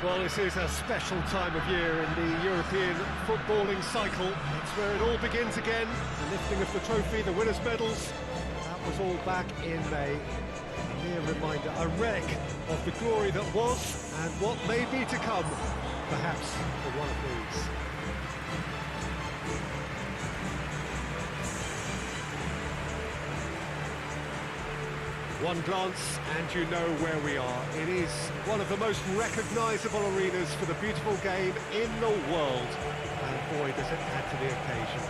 Well, this is a special time of year in the European footballing cycle. It's where it all begins again. The lifting of the trophy, the winners' medals. That was all back in May. A mere reminder, a relic of the glory that was and what may be to come, perhaps for one of these. One glance and you know where we are. It is one of the most recognisable arenas for the beautiful game in the world. And boy, does it add to the occasion.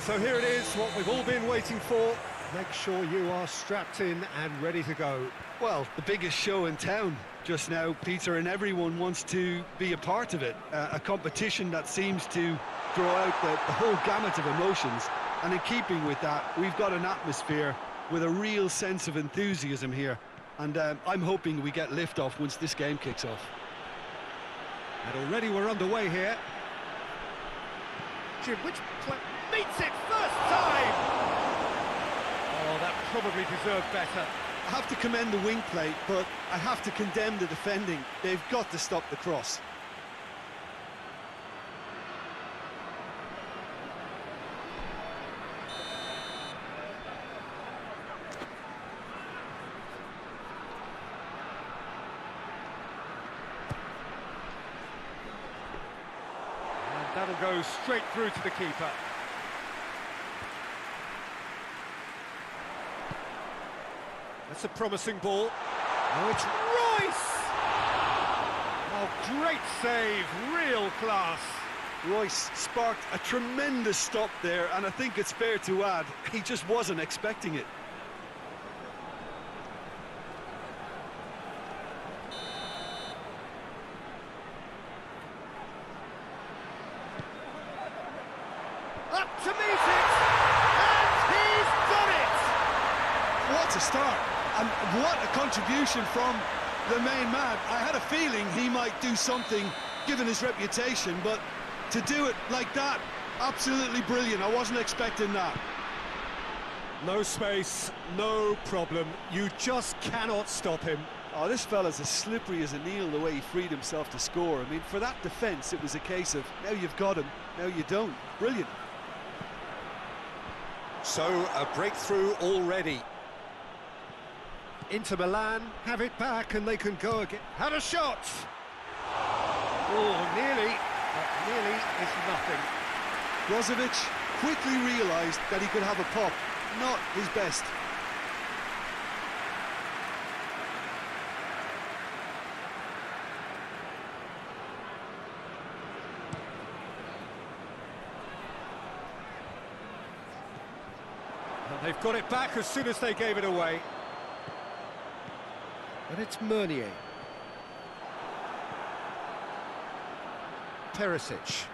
So here it is, what we've all been waiting for. Make sure you are strapped in and ready to go. Well, the biggest show in town just now, Peter, and everyone wants to be a part of it. A competition that seems to draw out the whole gamut of emotions. And in keeping with that, we've got an atmosphere with a real sense of enthusiasm here. And I'm hoping we get lift-off once this game kicks off. And already we're underway here. Jim, which play meets it first time? Oh, that probably deserved better. I have to commend the wing play, but I have to condemn the defending. They've got to stop the cross. And that'll go straight through to the keeper. That's a promising ball. Oh, it's Royce! Oh, great save, real class. Royce sparked a tremendous stop there, and I think it's fair to add, he just wasn't expecting it. Up to meet it! And he's done it! What a start! And what a contribution from the main man. I had a feeling he might do something, given his reputation, but to do it like that, absolutely brilliant. I wasn't expecting that. No space, no problem. You just cannot stop him. Oh, this fella's as slippery as a needle the way he freed himself to score. I mean, for that defence, it was a case of, now you've got him, now you don't. Brilliant. So, a breakthrough already. Inter Milan have it back and they can go again. Had a shot! Oh, nearly, but nearly is nothing. Brozovic quickly realised that he could have a pop. Not his best. And they've got it back as soon as they gave it away. And it's Meunier. Perisic.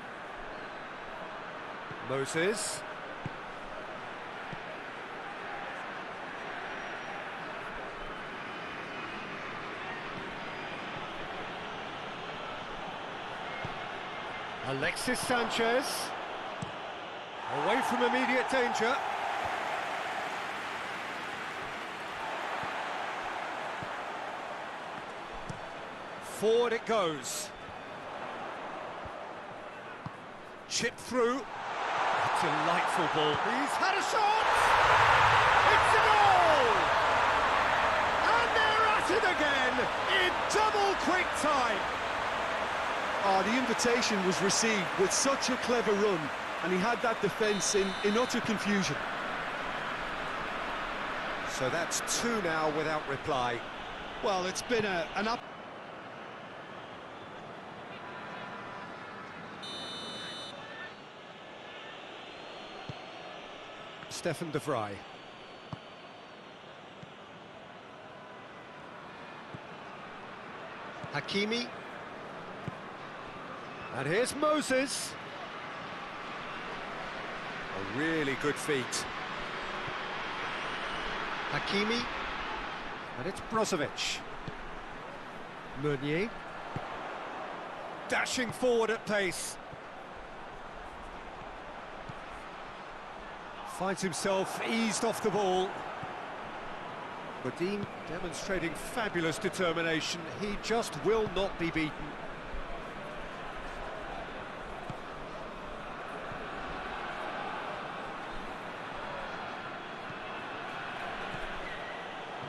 Moses. Alexis Sanchez. Away from immediate danger. Forward it goes. Chip through. A delightful ball. He's had a shot! It's a goal! And they're at it again in double quick time. Oh, the invitation was received with such a clever run, and he had that defence in utter confusion. So that's two now without reply. Well, it's been an up. Stefan de Vrij. Hakimi. And here's Moses. A really good feat. Hakimi. And it's Brozovic. Meunier. Dashing forward at pace. Finds himself eased off the ball. Godin demonstrating fabulous determination. He just will not be beaten.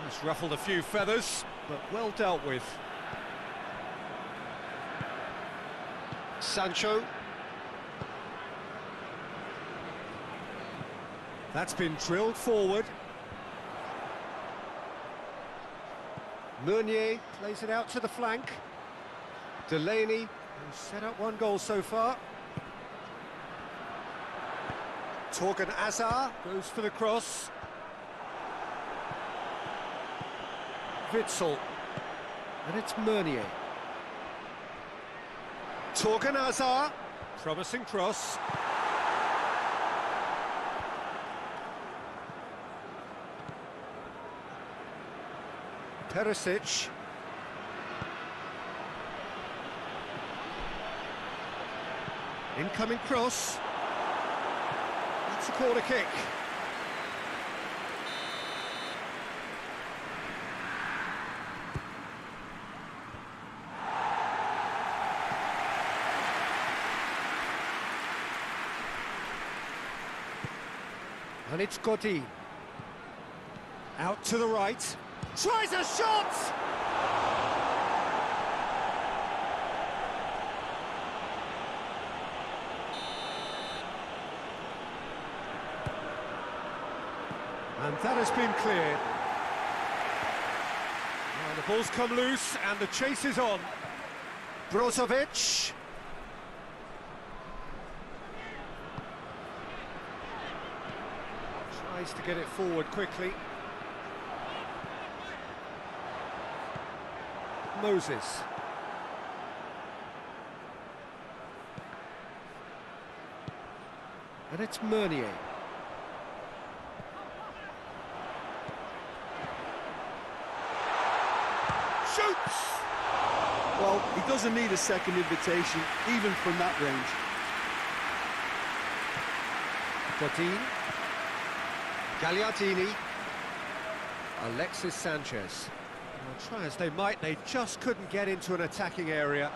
He's ruffled a few feathers, but well dealt with. Sancho. That's been drilled forward. Meunier plays it out to the flank. Delaney, who's set up one goal so far. Torgan Hazard goes for the cross. Witsel. And it's Meunier. Torgan Hazard. Promising cross. Perisic. Incoming cross. That's a corner kick. And it's Godin. Out to the right. Tries a shot! And that has been cleared. Now the ball's come loose and the chase is on. Brozovic. Tries to get it forward quickly. Moses. And it's Meunier. Shoots! Well, he doesn't need a second invitation, even from that range. Godin. Gagliardini. Alexis Sanchez. Well, try as they might, they just couldn't get into an attacking area.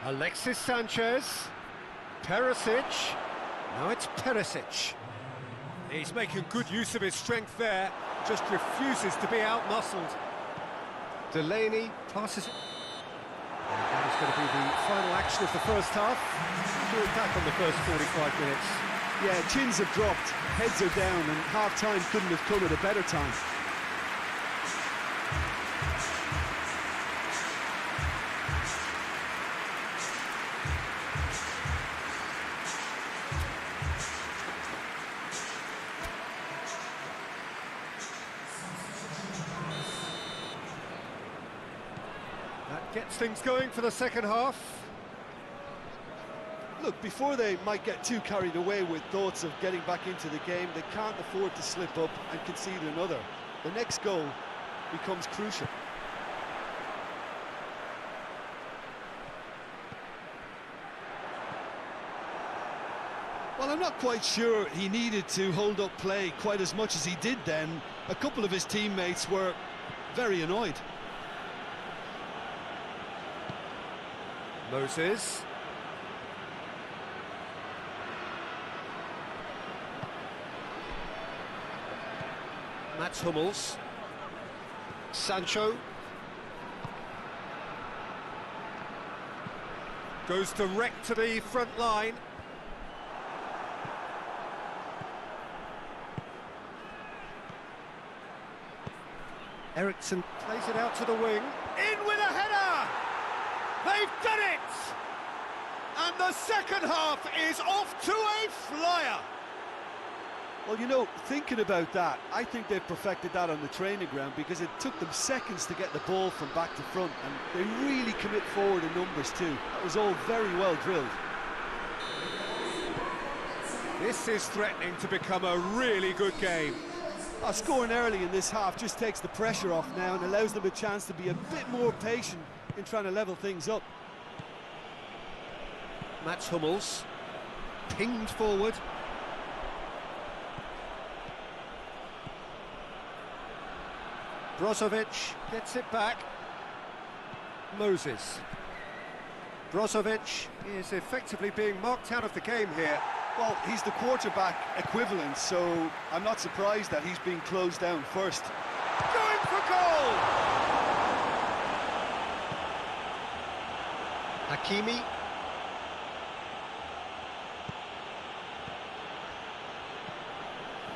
Alexis Sanchez. Perisic. Now it's Perisic. He's making good use of his strength there, just refuses to be outmuscled. Delaney passes it. And that is going to be the final action of the first half. We're back on the first 45 minutes. Yeah, chins have dropped, heads are down, and half-time couldn't have come at a better time. That gets things going for the second half. Look, before they might get too carried away with thoughts of getting back into the game, they can't afford to slip up and concede another. The next goal becomes crucial. Well, I'm not quite sure he needed to hold up play quite as much as he did then. A couple of his teammates were very annoyed. Moses. Mats Hummels. Sancho. Goes direct to the front line. Eriksson plays it out to the wing. In with a header! They've done it! And the second half is off to a flyer! Well, you know, thinking about that, I think they've perfected that on the training ground because it took them seconds to get the ball from back to front, and they really commit forward in numbers too. That was all very well drilled. This is threatening to become a really good game. Scoring early in this half just takes the pressure off now and allows them a chance to be a bit more patient in trying to level things up. Mats Hummels, pinged forward. Brozovic gets it back. Moses. Brozovic is effectively being marked out of the game here. Well, he's the quarterback equivalent, so I'm not surprised that he's being closed down first. Going for goal! Hakimi.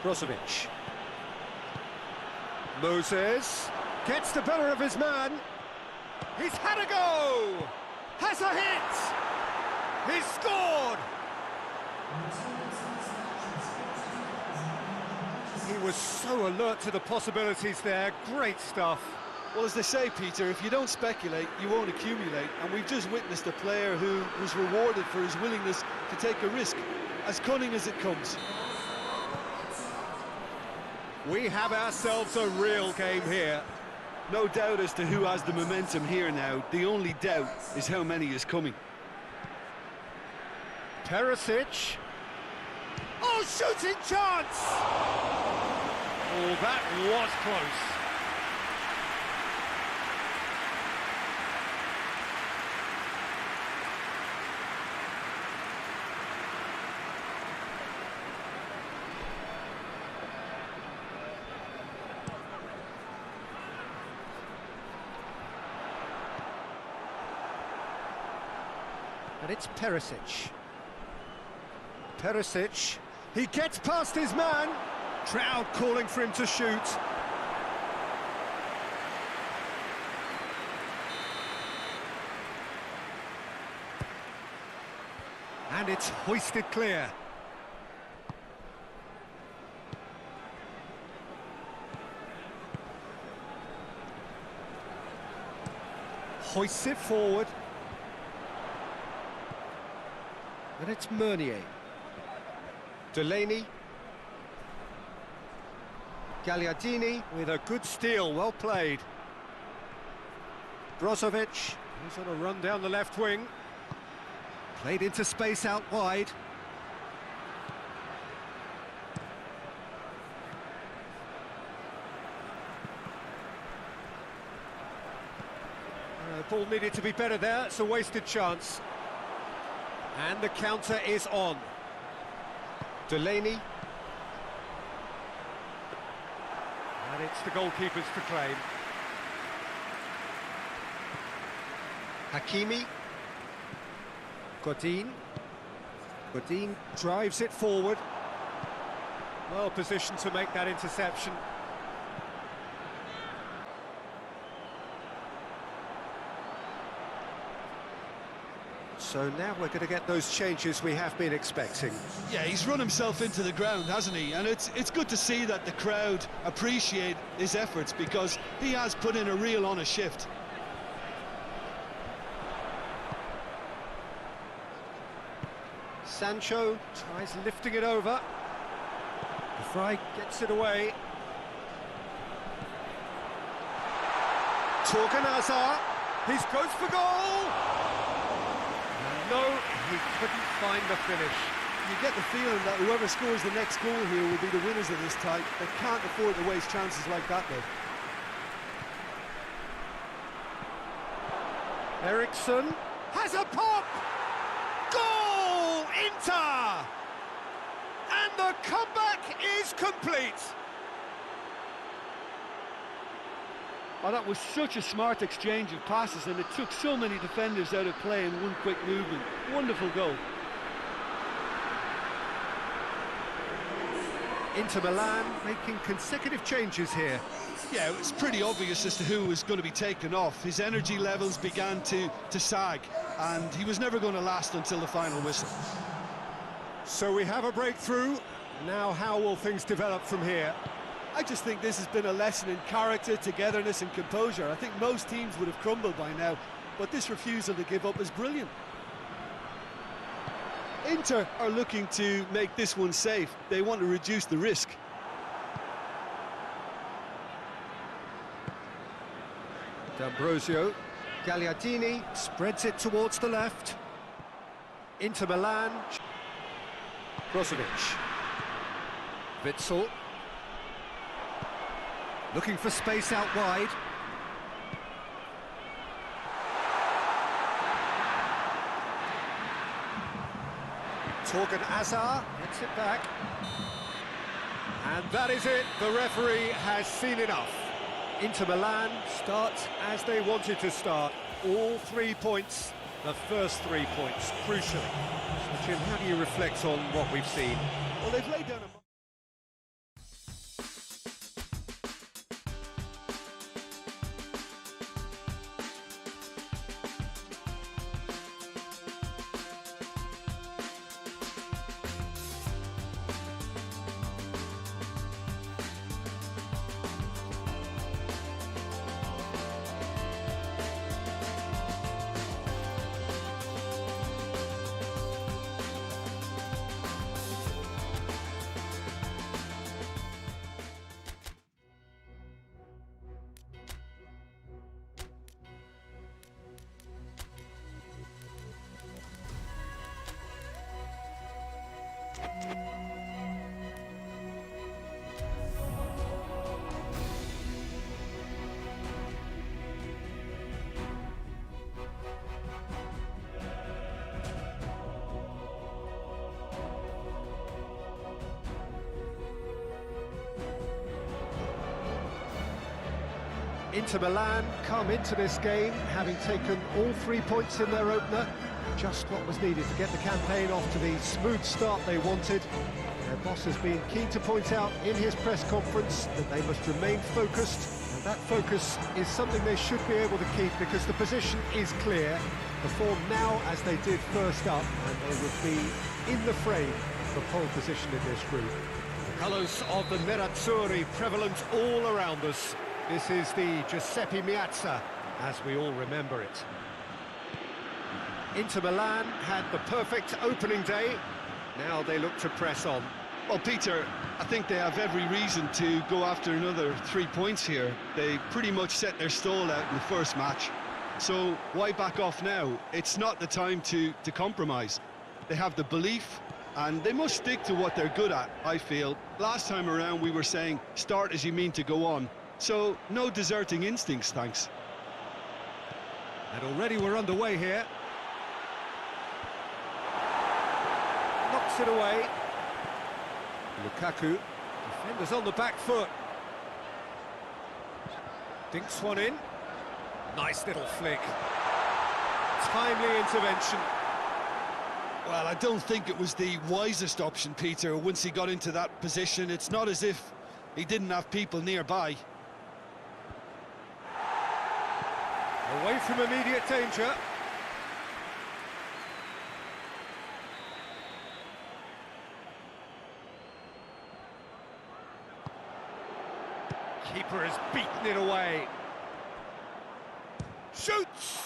Brozovic. Moses gets the better of his man. He's had a go! Has a hit! He's scored! He was so alert to the possibilities there. Great stuff. Well, as they say, Peter, if you don't speculate, you won't accumulate. And we've just witnessed a player who was rewarded for his willingness to take a risk, as cunning as it comes. We have ourselves a real game here. No doubt as to who has the momentum here now. The only doubt is how many is coming. Perisic. Oh, shooting chance! Oh, that was close. And it's Perisic. Perisic, he gets past his man. Crowd calling for him to shoot. And it's hoisted clear. Hoists it forward. And it's Meunier. Delaney. Gagliardini with a good steal, well played. Brozovic, he's on a run down the left wing. Played into space out wide. The ball needed to be better there, it's a wasted chance. And the counter is on. Delaney. And it's the goalkeepers to claim. Hakimi. Godin. Godin drives it forward. Well positioned to make that interception. So now we're going to get those changes we have been expecting. Yeah, he's run himself into the ground, hasn't he? And it's good to see that the crowd appreciate his efforts, because he has put in a real honest shift. Sancho tries lifting it over. Fry gets it away. Torgan Hazard, he goes for goal! No, he couldn't find the finish. You get the feeling that whoever scores the next goal here will be the winners of this tie. They can't afford to waste chances like that, though. Eriksson has a pop! Goal! Inter! And the comeback is complete! Oh, that was such a smart exchange of passes, and it took so many defenders out of play in one quick movement. Wonderful goal. Inter Milan making consecutive changes here. Yeah, it was pretty obvious as to who was going to be taken off. His energy levels began to sag, and he was never going to last until the final whistle. So we have a breakthrough. Now how will things develop from here? I just think this has been a lesson in character, togetherness and composure. I think most teams would have crumbled by now, but this refusal to give up is brilliant. Inter are looking to make this one safe. They want to reduce the risk. D'Ambrosio, Gagliardini spreads it towards the left. Inter Milan. Brozovic. Witsel. Looking for space out wide. Torgan Hazard gets it back. And that is it. The referee has seen enough. Inter Milan starts as they wanted to start. All 3 points, the first 3 points, crucially. So, Jim, how do you reflect on what we've seen? Well, they've laid down a... Inter Milan come into this game having taken all 3 points in their opener. Just what was needed to get the campaign off to the smooth start they wanted. Their boss has been keen to point out in his press conference that they must remain focused, and that focus is something they should be able to keep because the position is clear. Perform now as they did first up, and they would be in the frame for pole position in this group. The colours of the Nerazzurri prevalent all around us. This is the Giuseppe Meazza, as we all remember it. Inter Milan had the perfect opening day. Now they look to press on. Well, Peter, I think they have every reason to go after another 3 points here. They pretty much set their stall out in the first match. So why back off now? It's not the time to compromise. They have the belief, and they must stick to what they're good at, I feel. Last time around we were saying, start as you mean to go on. So, no deserting instincts, thanks. And already we're underway here. Knocks it away. Lukaku, defenders on the back foot. Dinks one in. Nice little flick. Timely intervention. Well, I don't think it was the wisest option, Peter, once he got into that position. It's not as if he didn't have people nearby. Away from immediate danger. Keeper has beaten it away. Shoots!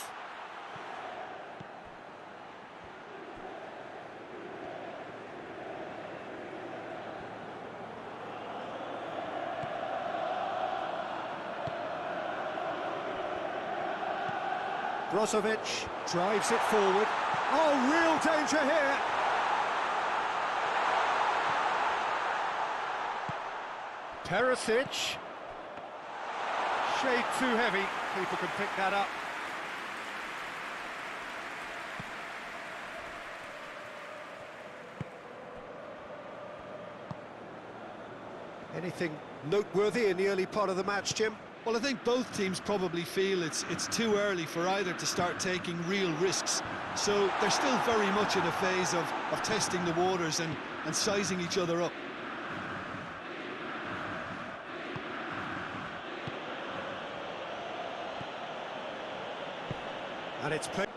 Brozovic drives it forward. Oh, real danger here. Perisic. Shade too heavy. Keeper can pick that up. Anything noteworthy in the early part of the match, Jim? Well, I think both teams probably feel it's too early for either to start taking real risks. So they're still very much in a phase of testing the waters and sizing each other up. And it's played.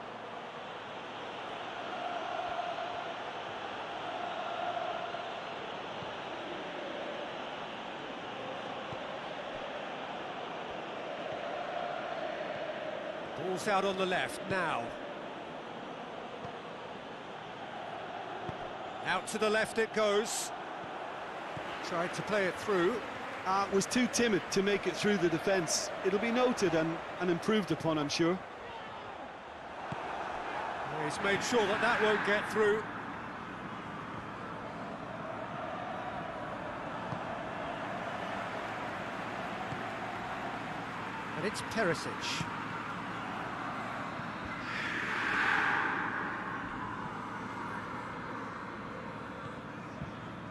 Ball's out on the left now. Out to the left it goes. Tried to play it through. Was too timid to make it through the defence. It'll be noted and improved upon, I'm sure. He's made sure that that won't get through. And it's Perisic.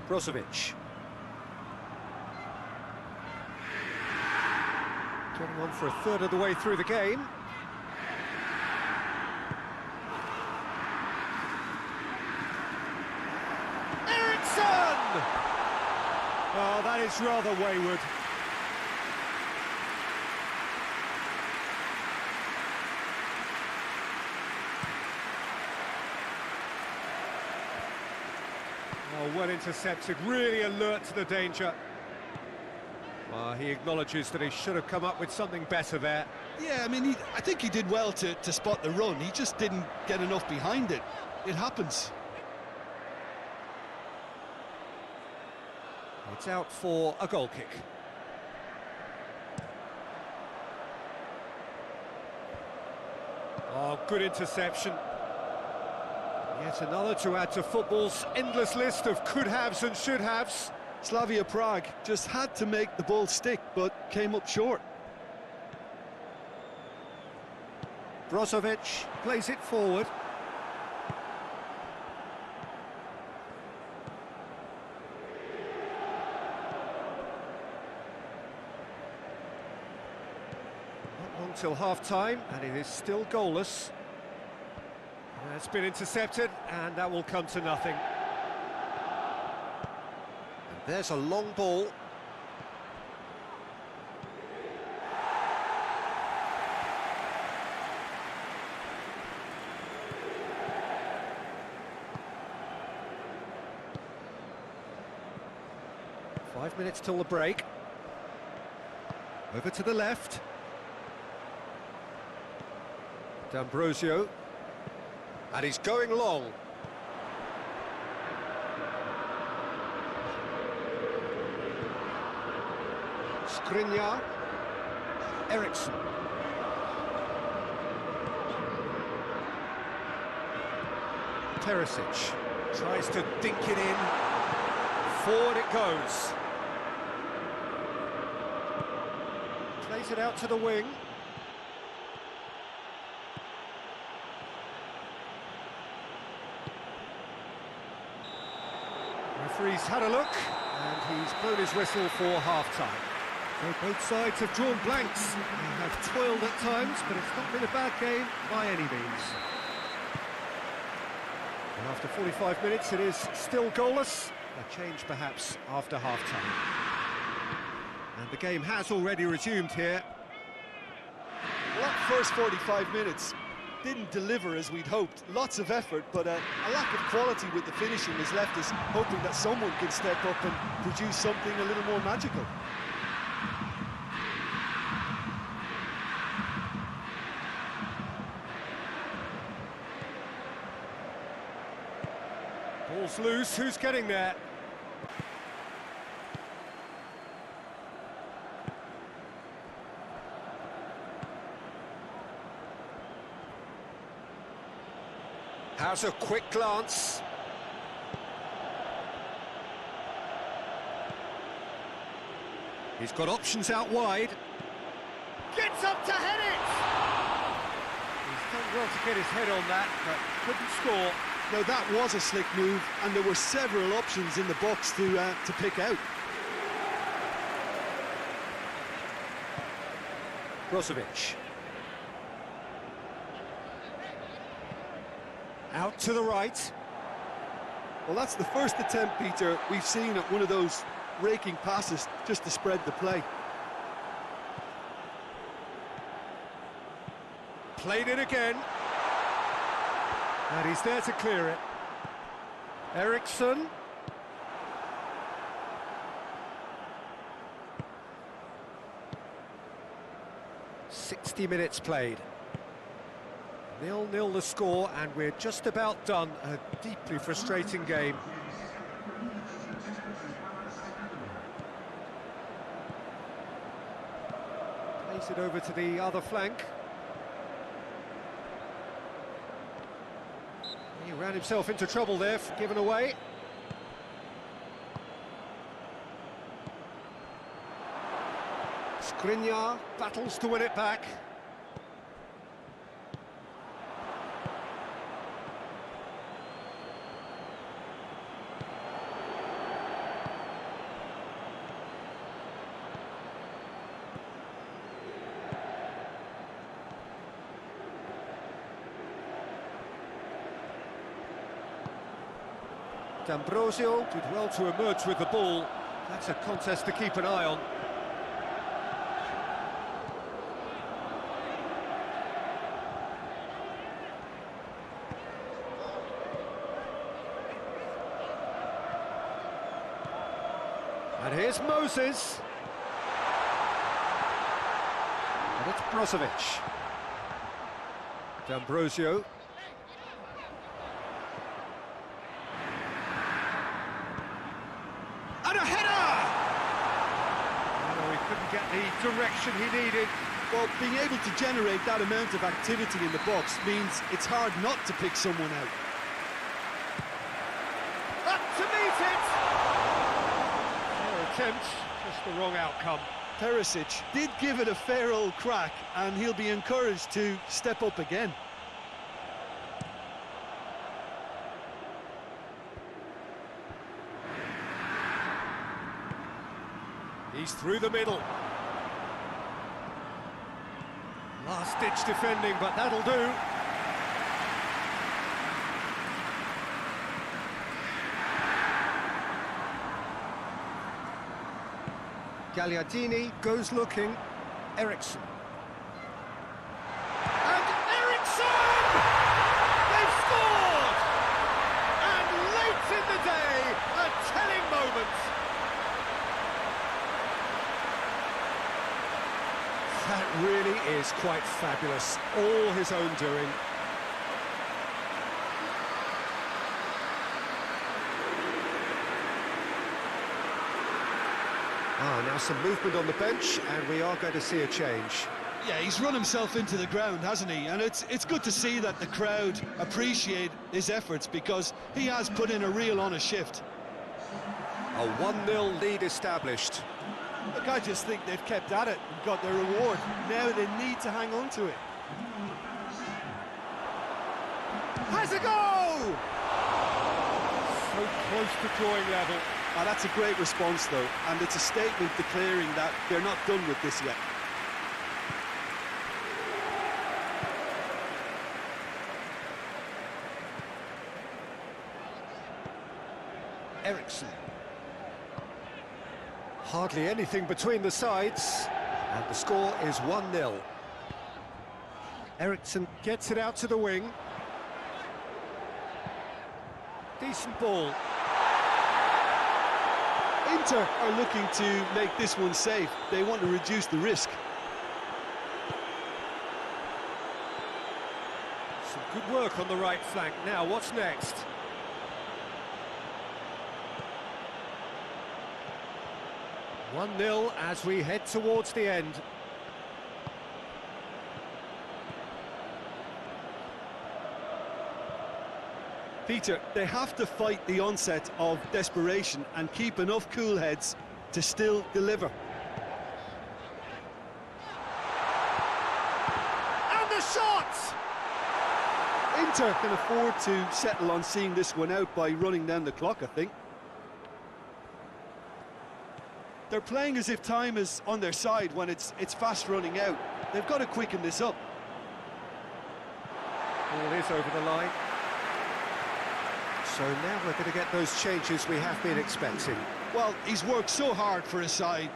Brozovic. Getting on for a third of the way through the game. Eriksson! Oh, that is rather wayward. Oh, well intercepted, really alert to the danger. Well, he acknowledges that he should have come up with something better there. Yeah, I mean, I think he did well to spot the run. He just didn't get enough behind it. It happens. It's out for a goal kick. Oh, good interception. Yet another to add to football's endless list of could-haves and should-haves. Slavia Prague just had to make the ball stick, but came up short. Brozovic plays it forward. Not long till half-time, and it is still goalless. It's been intercepted, and that will come to nothing. And there's a long ball. Five minutes till the break. Over to the left. D'Ambrosio. And he's going long. Skriniar. Eriksson. Perisic tries to dink it in. Forward it goes. Plays it out to the wing. Referee's had a look, and he's blown his whistle for half-time. So both sides have drawn blanks. They have toiled at times, but it's not been a bad game by any means. And after 45 minutes, it is still goalless. A change, perhaps, after half-time. And the game has already resumed here. Well, that first 45 minutes didn't deliver as we'd hoped. Lots of effort, but a lack of quality with the finishing has left us hoping that someone can step up and produce something a little more magical. Ball's loose, who's getting there? Has a quick glance. He's got options out wide. Gets up to head it! He's done well to get his head on that, but couldn't score. Now that was a slick move, and there were several options in the box to pick out. Brozovic. Out to the right. Well, that's the first attempt, Peter, we've seen at one of those raking passes just to spread the play. Played it again. And he's there to clear it. Eriksson. "60 minutes played. 0-0 the score, and we're just about done. A deeply frustrating game. Plays it over to the other flank. He ran himself into trouble there, given away. Skriniar battles to win it back. D'Ambrosio did well to emerge with the ball. That's a contest to keep an eye on. And here's Moses. And it's Brozovic. D'Ambrosio. And a header! Oh, he couldn't get the direction he needed. Well, being able to generate that amount of activity in the box means it's hard not to pick someone out. Up to meet it! Fair attempt, just the wrong outcome. Perisic did give it a fair old crack, and he'll be encouraged to step up again. He's through the middle. Last-ditch defending, but that'll do. Gagliardini goes looking. Eriksson. And Eriksson! They've scored! And late in the day, a telling moment. That really is quite fabulous. All his own doing. Now some movement on the bench, and we are going to see a change. Yeah, he's run himself into the ground, hasn't he? And it's good to see that the crowd appreciate his efforts, because he has put in a real honest shift. A 1-0 lead established. Look, I just think they've kept at it and got their reward. Now they need to hang on to it. Has a go! So close to drawing level. Oh, that's a great response, though, and it's a statement declaring that they're not done with this yet. Eriksson. Hardly anything between the sides, and the score is 1-0. Eriksson gets it out to the wing. Decent ball. Inter are looking to make this one safe. They want to reduce the risk. Some good work on the right flank. Now, what's next? One 1-0 as we head towards the end. Peter, they have to fight the onset of desperation and keep enough cool heads to still deliver. And the shot! Inter can afford to settle on seeing this one out by running down the clock, I think. They're playing as if time is on their side when it's fast running out. They've got to quicken this up. Ball is over the line. So now we're going to get those changes we have been expecting. Well, he's worked so hard for his side,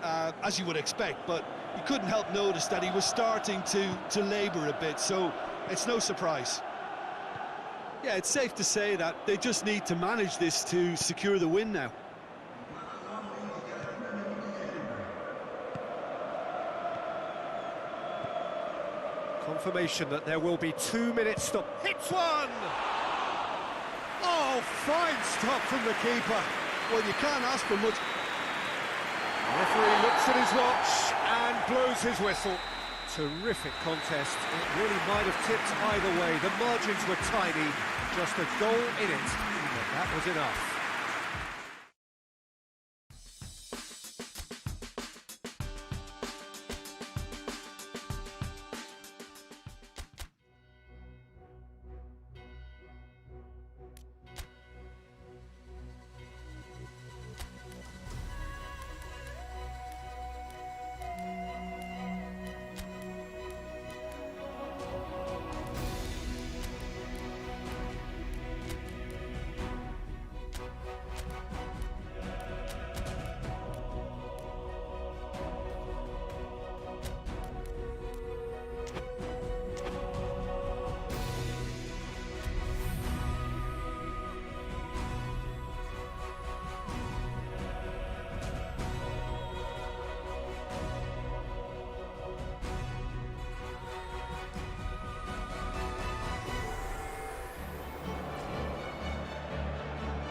as you would expect, but you couldn't help notice that he was starting to labour a bit, so it's no surprise. Yeah, it's safe to say that they just need to manage this to secure the win now. Confirmation that there will be 2 minutes stop. Hits one! Oh, fine stop from the keeper. Well, you can't ask for much. The referee looks at his watch and blows his whistle. Terrific contest. It really might have tipped either way. The margins were tiny, just a goal in it, but that was enough.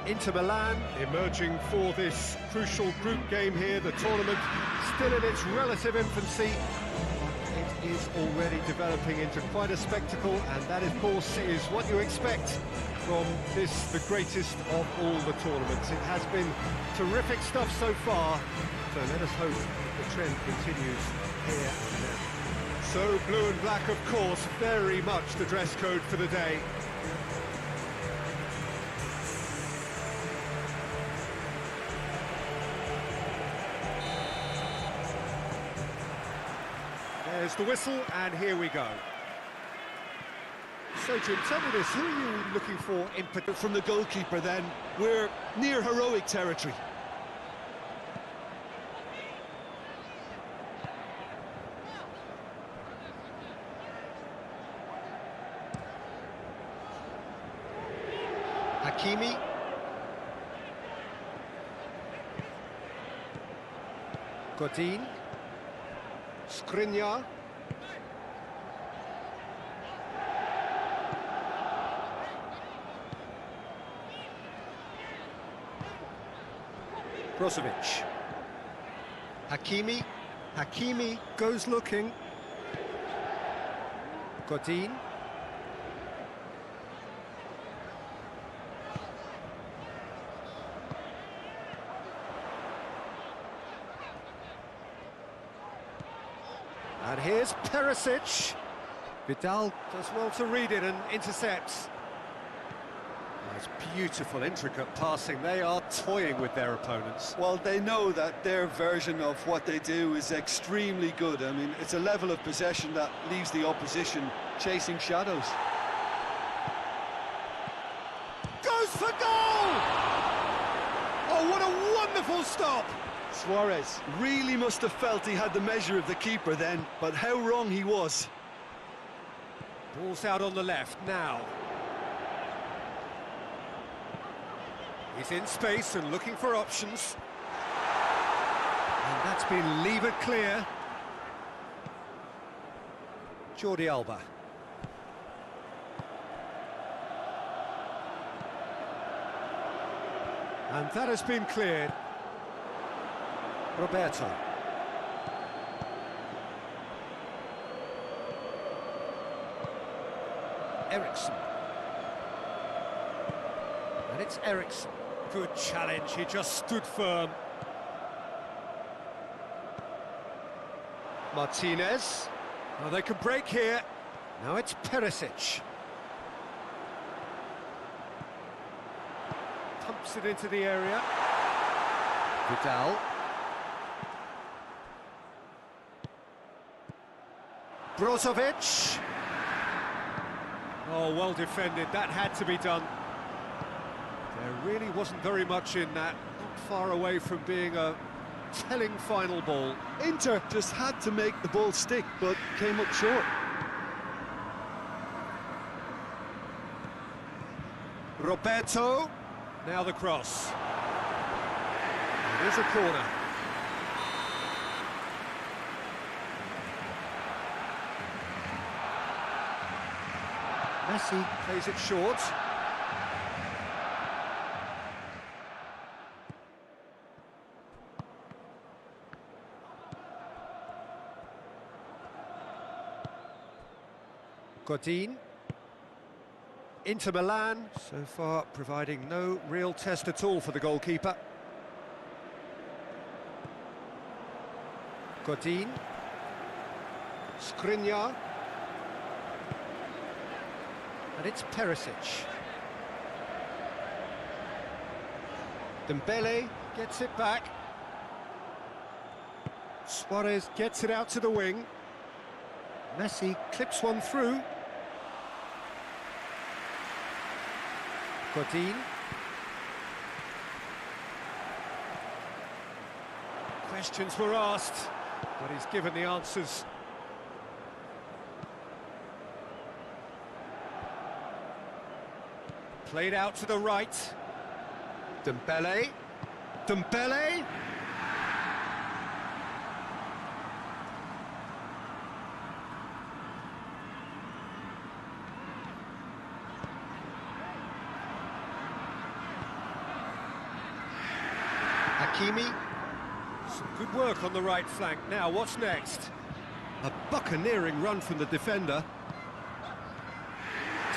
Inter Milan emerging for this crucial group game here. The tournament still in its relative infancy. It is already developing into quite a spectacle, and that, of course, is what you expect from this, the greatest of all the tournaments. It has been terrific stuff so far, so let us hope the trend continues here and now. So blue and black, of course, very much the dress code for the day. There's the whistle, and here we go. So, Jim, tell me this, who are you looking for in particular? From the goalkeeper then, we're near heroic territory. Hakimi. Godin. Skriniar. Brozovic. Hakimi. Hakimi goes looking. Godin. And here's Perisic. Vidal does well to read it and intercepts. It's beautiful, intricate passing. They are toying with their opponents. Well, they know that their version of what they do is extremely good. I mean, it's a level of possession that leaves the opposition chasing shadows. Goes for goal! Oh, what a wonderful stop! Suarez really must have felt he had the measure of the keeper then, but how wrong he was. Ball's out on the left now. He's in space and looking for options. And that's been levered clear. Jordi Alba. And that has been cleared. Roberto. Eriksson. And it's Eriksson. Good challenge, he just stood firm. Martinez. Oh, they can break here. Now it's Perisic. Pumps it into the area. Vidal. Brozovic. Oh, well defended, that had to be done. There really wasn't very much in that, not far away from being a telling final ball. Inter just had to make the ball stick, but came up short. Roberto, now the cross. It is a corner. Messi plays it short. Godin. Into Milan, so far providing no real test at all for the goalkeeper. Godin. Skriniar. And it's Perisic. Dembele gets it back. Suarez gets it out to the wing. Messi clips one through. Godin. Questions were asked, but he's given the answers. Played out to the right. Dembele. Dembele. Hakimi. Some good work on the right flank. Now, what's next? A buccaneering run from the defender.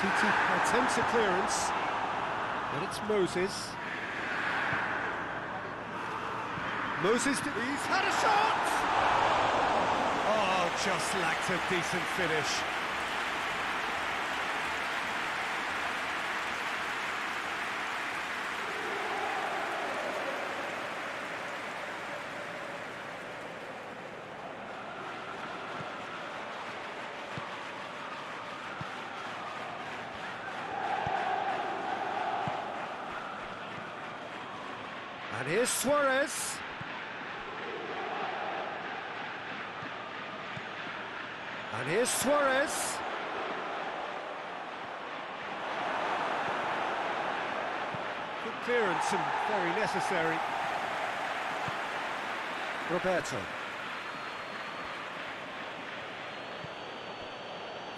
Titi attempts a clearance. And it's Moses. Moses, he's had a shot! Oh, just lacked a decent finish. And here's Suarez. And here's Suarez. Good clearance and very necessary. Roberto.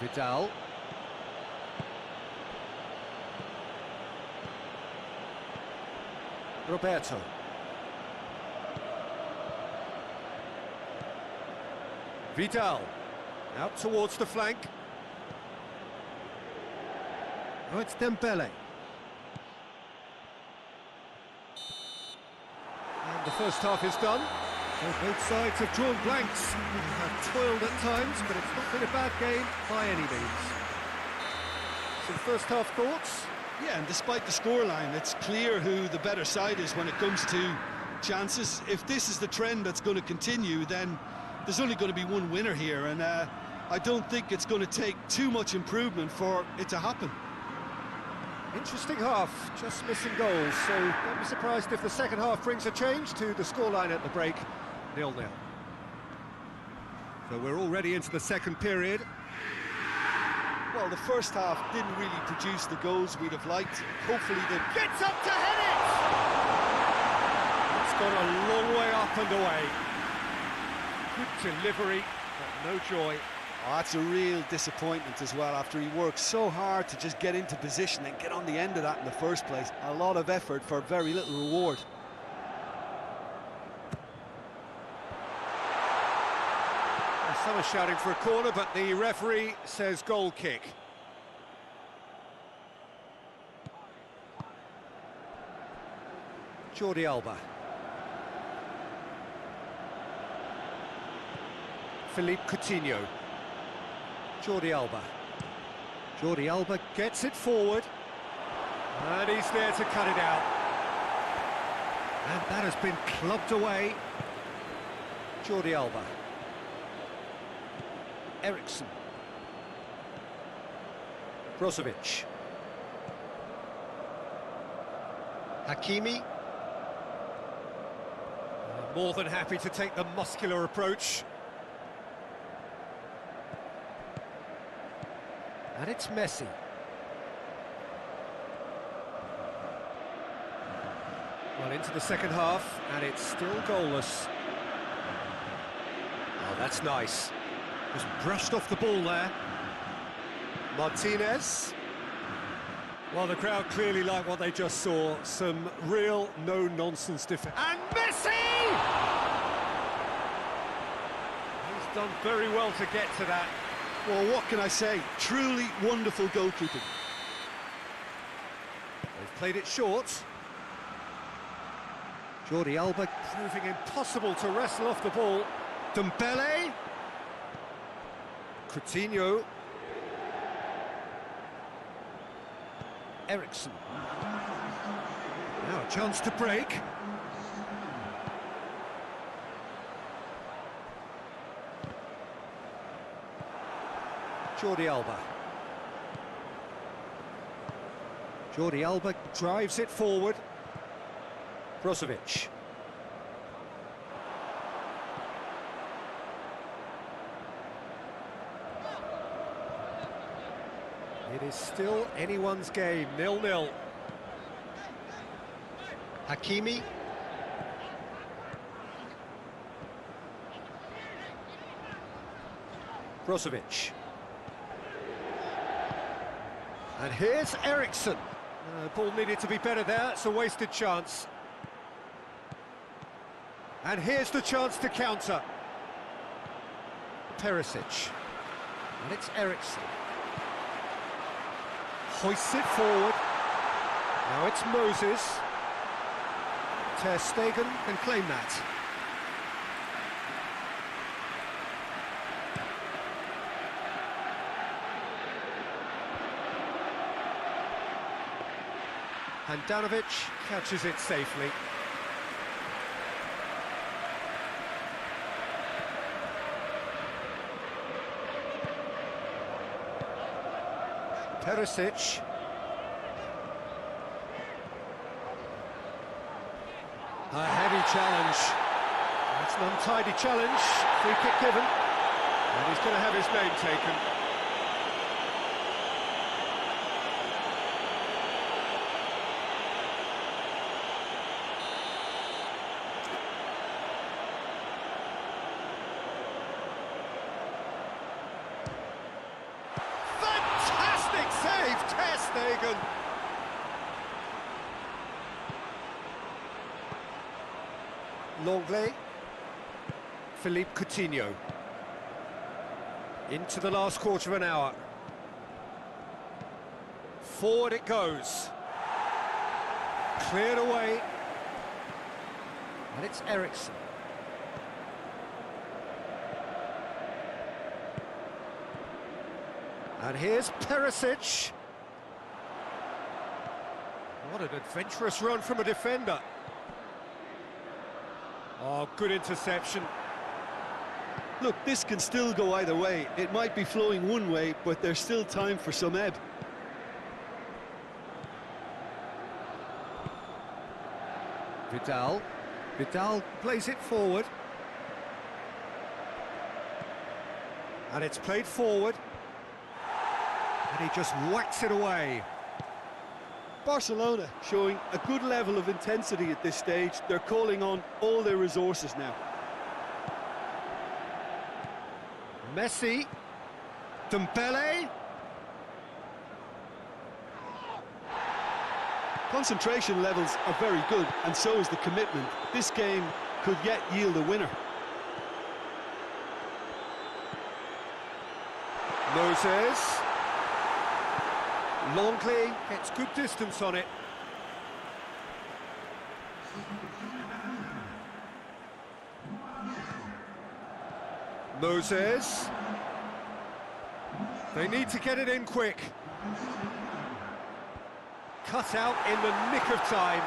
Vidal. Roberto. Vidal. Out towards the flank. Oh, it's Dembele. And the first half is done. So both sides have drawn blanks. They have toiled at times, but it's not been a bad game by any means. Some first half thoughts? Yeah, and despite the scoreline, it's clear who the better side is when it comes to chances. If this is the trend that's going to continue, then there's only going to be one winner here, and I don't think it's going to take too much improvement for it to happen. Interesting half, just missing goals, so don't be surprised if the second half brings a change to the scoreline at the break, 0-0. So we're already into the second period. Well, the first half didn't really produce the goals we'd have liked. Hopefully they... Gets up to head it! It's gone a long way up and away. Good delivery, but no joy. Oh, that's a real disappointment as well, after he worked so hard to just get into position and get on the end of that in the first place. A lot of effort for very little reward. Some are shouting for a corner, but the referee says goal kick. Jordi Alba. Philippe Coutinho. Jordi Alba. Jordi Alba gets it forward. And he's there to cut it out. And that has been clubbed away. Jordi Alba. Eriksson. Brozovic. Hakimi. More than happy to take the muscular approach. And it's Messi. Well, into the second half, and it's still goalless. Oh, that's nice. Just brushed off the ball there. Martinez. Well, the crowd clearly like what they just saw. Some real no-nonsense defense. And Messi! He's done very well to get to that. Well, what can I say? Truly wonderful goalkeeping. They've played it short. Jordi Alba proving impossible to wrestle off the ball. Dembele. Coutinho. Ericsson. Now a chance to break. Jordi Alba. Jordi Alba drives it forward. Brozovic. It is still anyone's game, 0-0. Hakimi. Brozovic. And here's Ericsson. Ball needed to be better there, it's a wasted chance. And here's the chance to counter. Perisic. And it's Ericsson. Hoists it forward. Now it's Moses. Ter Stegen can claim that. Handanovic catches it safely. Perisic. A heavy challenge. It's an untidy challenge. Free kick given. And he's going to have his name taken. Ter Stegen. Longley. Philippe Coutinho. Into the last quarter of an hour. Forward it goes. Cleared away. And it's Ericsson. And here's Perisic. What an adventurous run from a defender. Oh, good interception. Look, this can still go either way. It might be flowing one way, but there's still time for some ebb. Vidal. Vidal plays it forward. And it's played forward. And he just whacks it away. Barcelona showing a good level of intensity at this stage. They're calling on all their resources now. Messi. Dembele. Concentration levels are very good, and so is the commitment. This game could yet yield a winner. Moses. Longley gets good distance on it. Moses. They need to get it in quick. Cut out in the nick of time.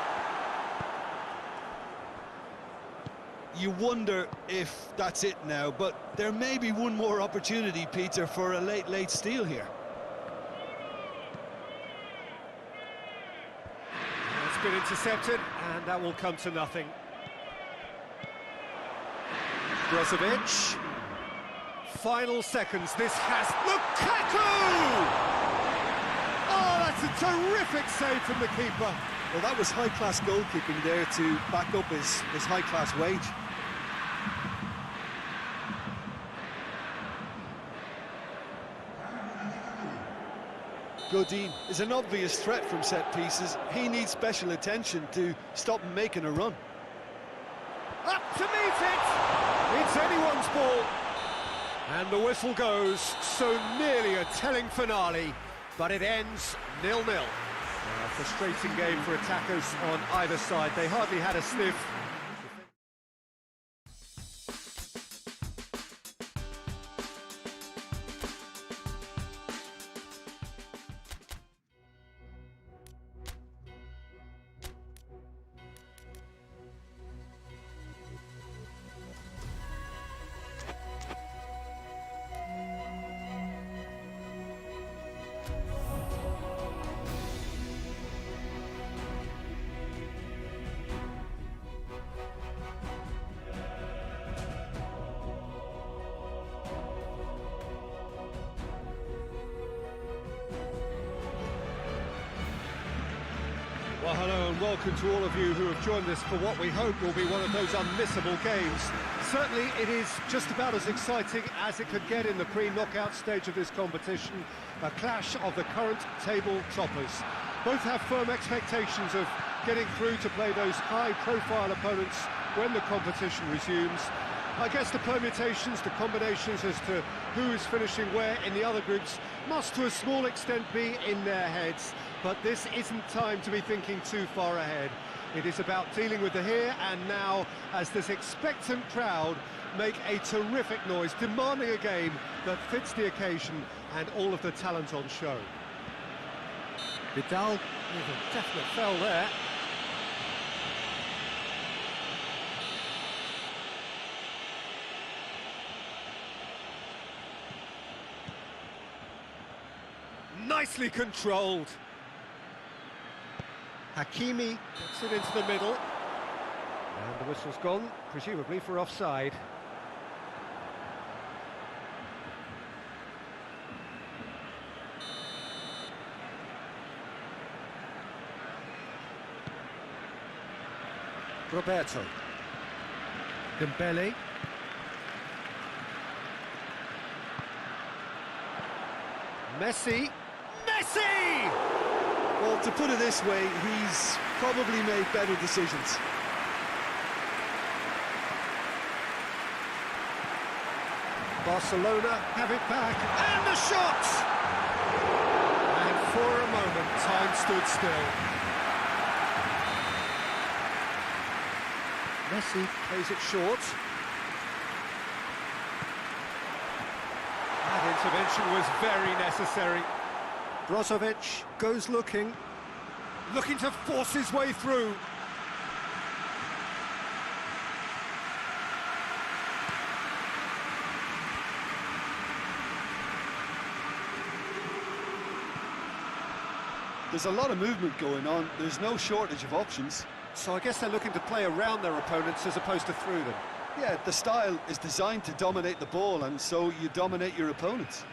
You wonder if that's it now, but there may be one more opportunity, Peter, for a late steal here. It's been intercepted, and that will come to nothing. Brozovic. Final seconds, this has... Lukaku! Oh, that's a terrific save from the keeper. Well, that was high-class goalkeeping there to back up his high-class wage. Godin is an obvious threat from set pieces. He needs special attention to stop him making a run. Up to meet it! It's anyone's ball. And the whistle goes, so nearly a telling finale, but it ends 0-0. A frustrating game for attackers on either side. They hardly had a sniff. Well, hello and welcome to all of you who have joined us for what we hope will be one of those unmissable games. Certainly it is just about as exciting as it could get in the pre-knockout stage of this competition, a clash of the current table toppers. Both have firm expectations of getting through to play those high-profile opponents when the competition resumes. I guess the permutations, the combinations as to who is finishing where in the other groups must to a small extent be in their heads, but this isn't time to be thinking too far ahead. It is about dealing with the here and now as this expectant crowd make a terrific noise, demanding a game that fits the occasion and all of the talent on show. Vidal with a definite foul there. Nicely controlled. Hakimi gets it into the middle. And the whistle's gone, presumably for offside. Roberto. Dembele. Messi. Messi! Well, to put it this way, he's probably made better decisions. Barcelona have it back, and the shot! And for a moment, time stood still. Messi plays it short. That intervention was very necessary. Brozovic goes looking to force his way through. There's a lot of movement going on, there's no shortage of options. So I guess they're looking to play around their opponents as opposed to through them. Yeah, the style is designed to dominate the ball, and so you dominate your opponents.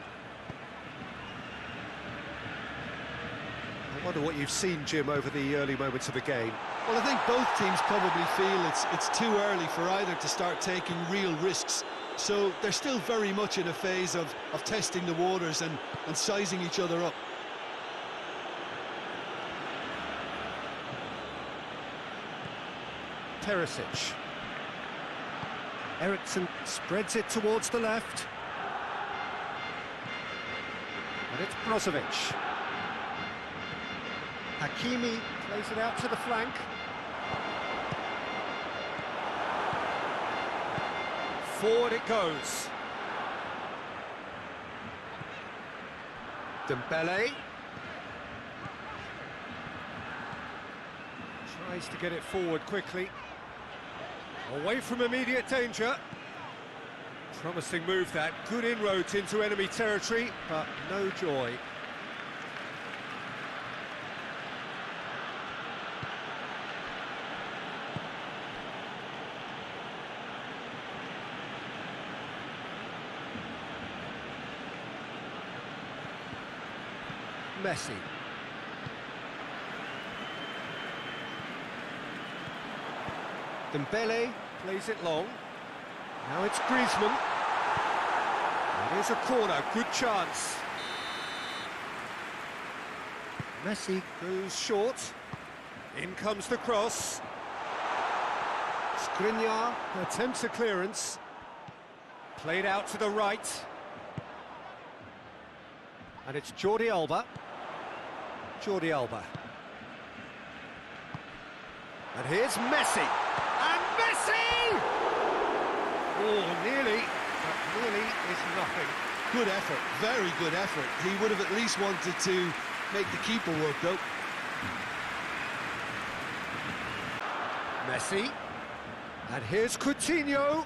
I wonder what you've seen, Jim, over the early moments of the game. Well, I think both teams probably feel it's too early for either to start taking real risks. So they're still very much in a phase of testing the waters and sizing each other up. Perisic. Eriksson spreads it towards the left. And it's Brozovic. Hakimi plays it out to the flank. Forward it goes. Dembele. Tries to get it forward quickly. Away from immediate danger. Promising move that. Good inroads into enemy territory, but no joy. Messi. Dembele plays it long. Now it's Griezmann. It is a corner, good chance. Messi goes short. In comes the cross. Skriniar attempts a clearance. Played out to the right. And it's Jordi Alba. Jordi Alba. And here's Messi. And Messi! Oh, nearly. But nearly is nothing. Good effort, very good effort. He would have at least wanted to make the keeper work, though. Messi. And here's Coutinho.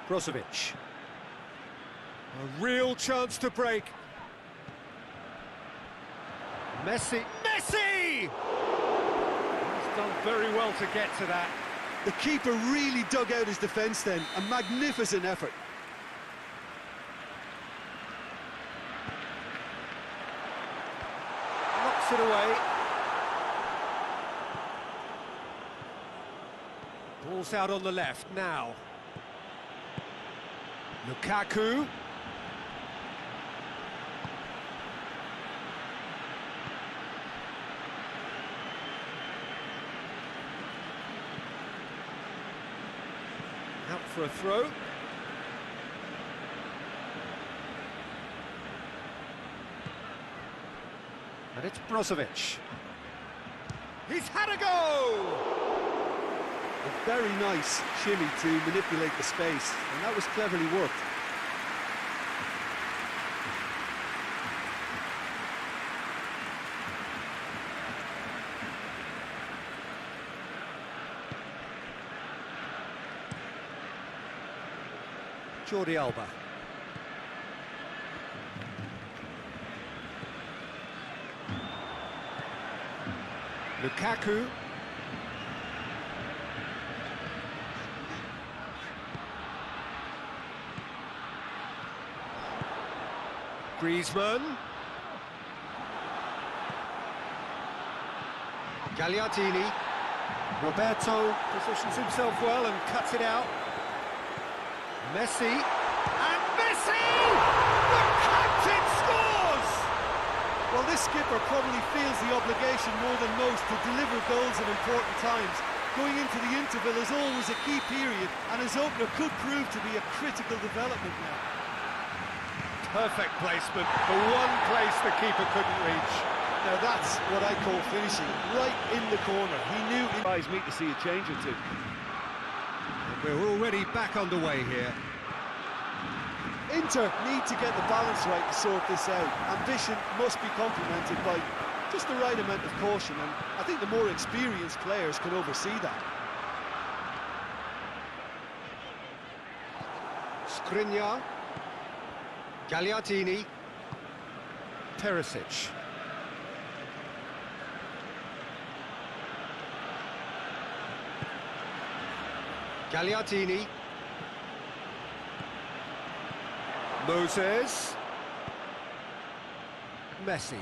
Brozovic. A real chance to break. Messi. Messi! He's done very well to get to that. The keeper really dug out his defence then. A magnificent effort. Knocks it away. Ball's out on the left now. Lukaku. Out for a throw. And it's Brozovic. He's had a go! A very nice shimmy to manipulate the space, and that was cleverly worked. Jordi Alba. Lukaku. Griezmann. Gagliardini. Roberto positions himself well and cuts it out. Messi. And Messi! The captain scores! Well, this skipper probably feels the obligation more than most to deliver goals at important times. Going into the interval is always a key period, and his opener could prove to be a critical development now. Perfect placement, the one place the keeper couldn't reach. Now that's what I call finishing, right in the corner. He knew he guys me to see a change or two. And we're already back underway here. Inter need to get the balance right to sort this out. Ambition must be complemented by just the right amount of caution, and I think the more experienced players can oversee that. Skriniar. Gagliardini. Perisic. Gagliardini. Moses. Messi.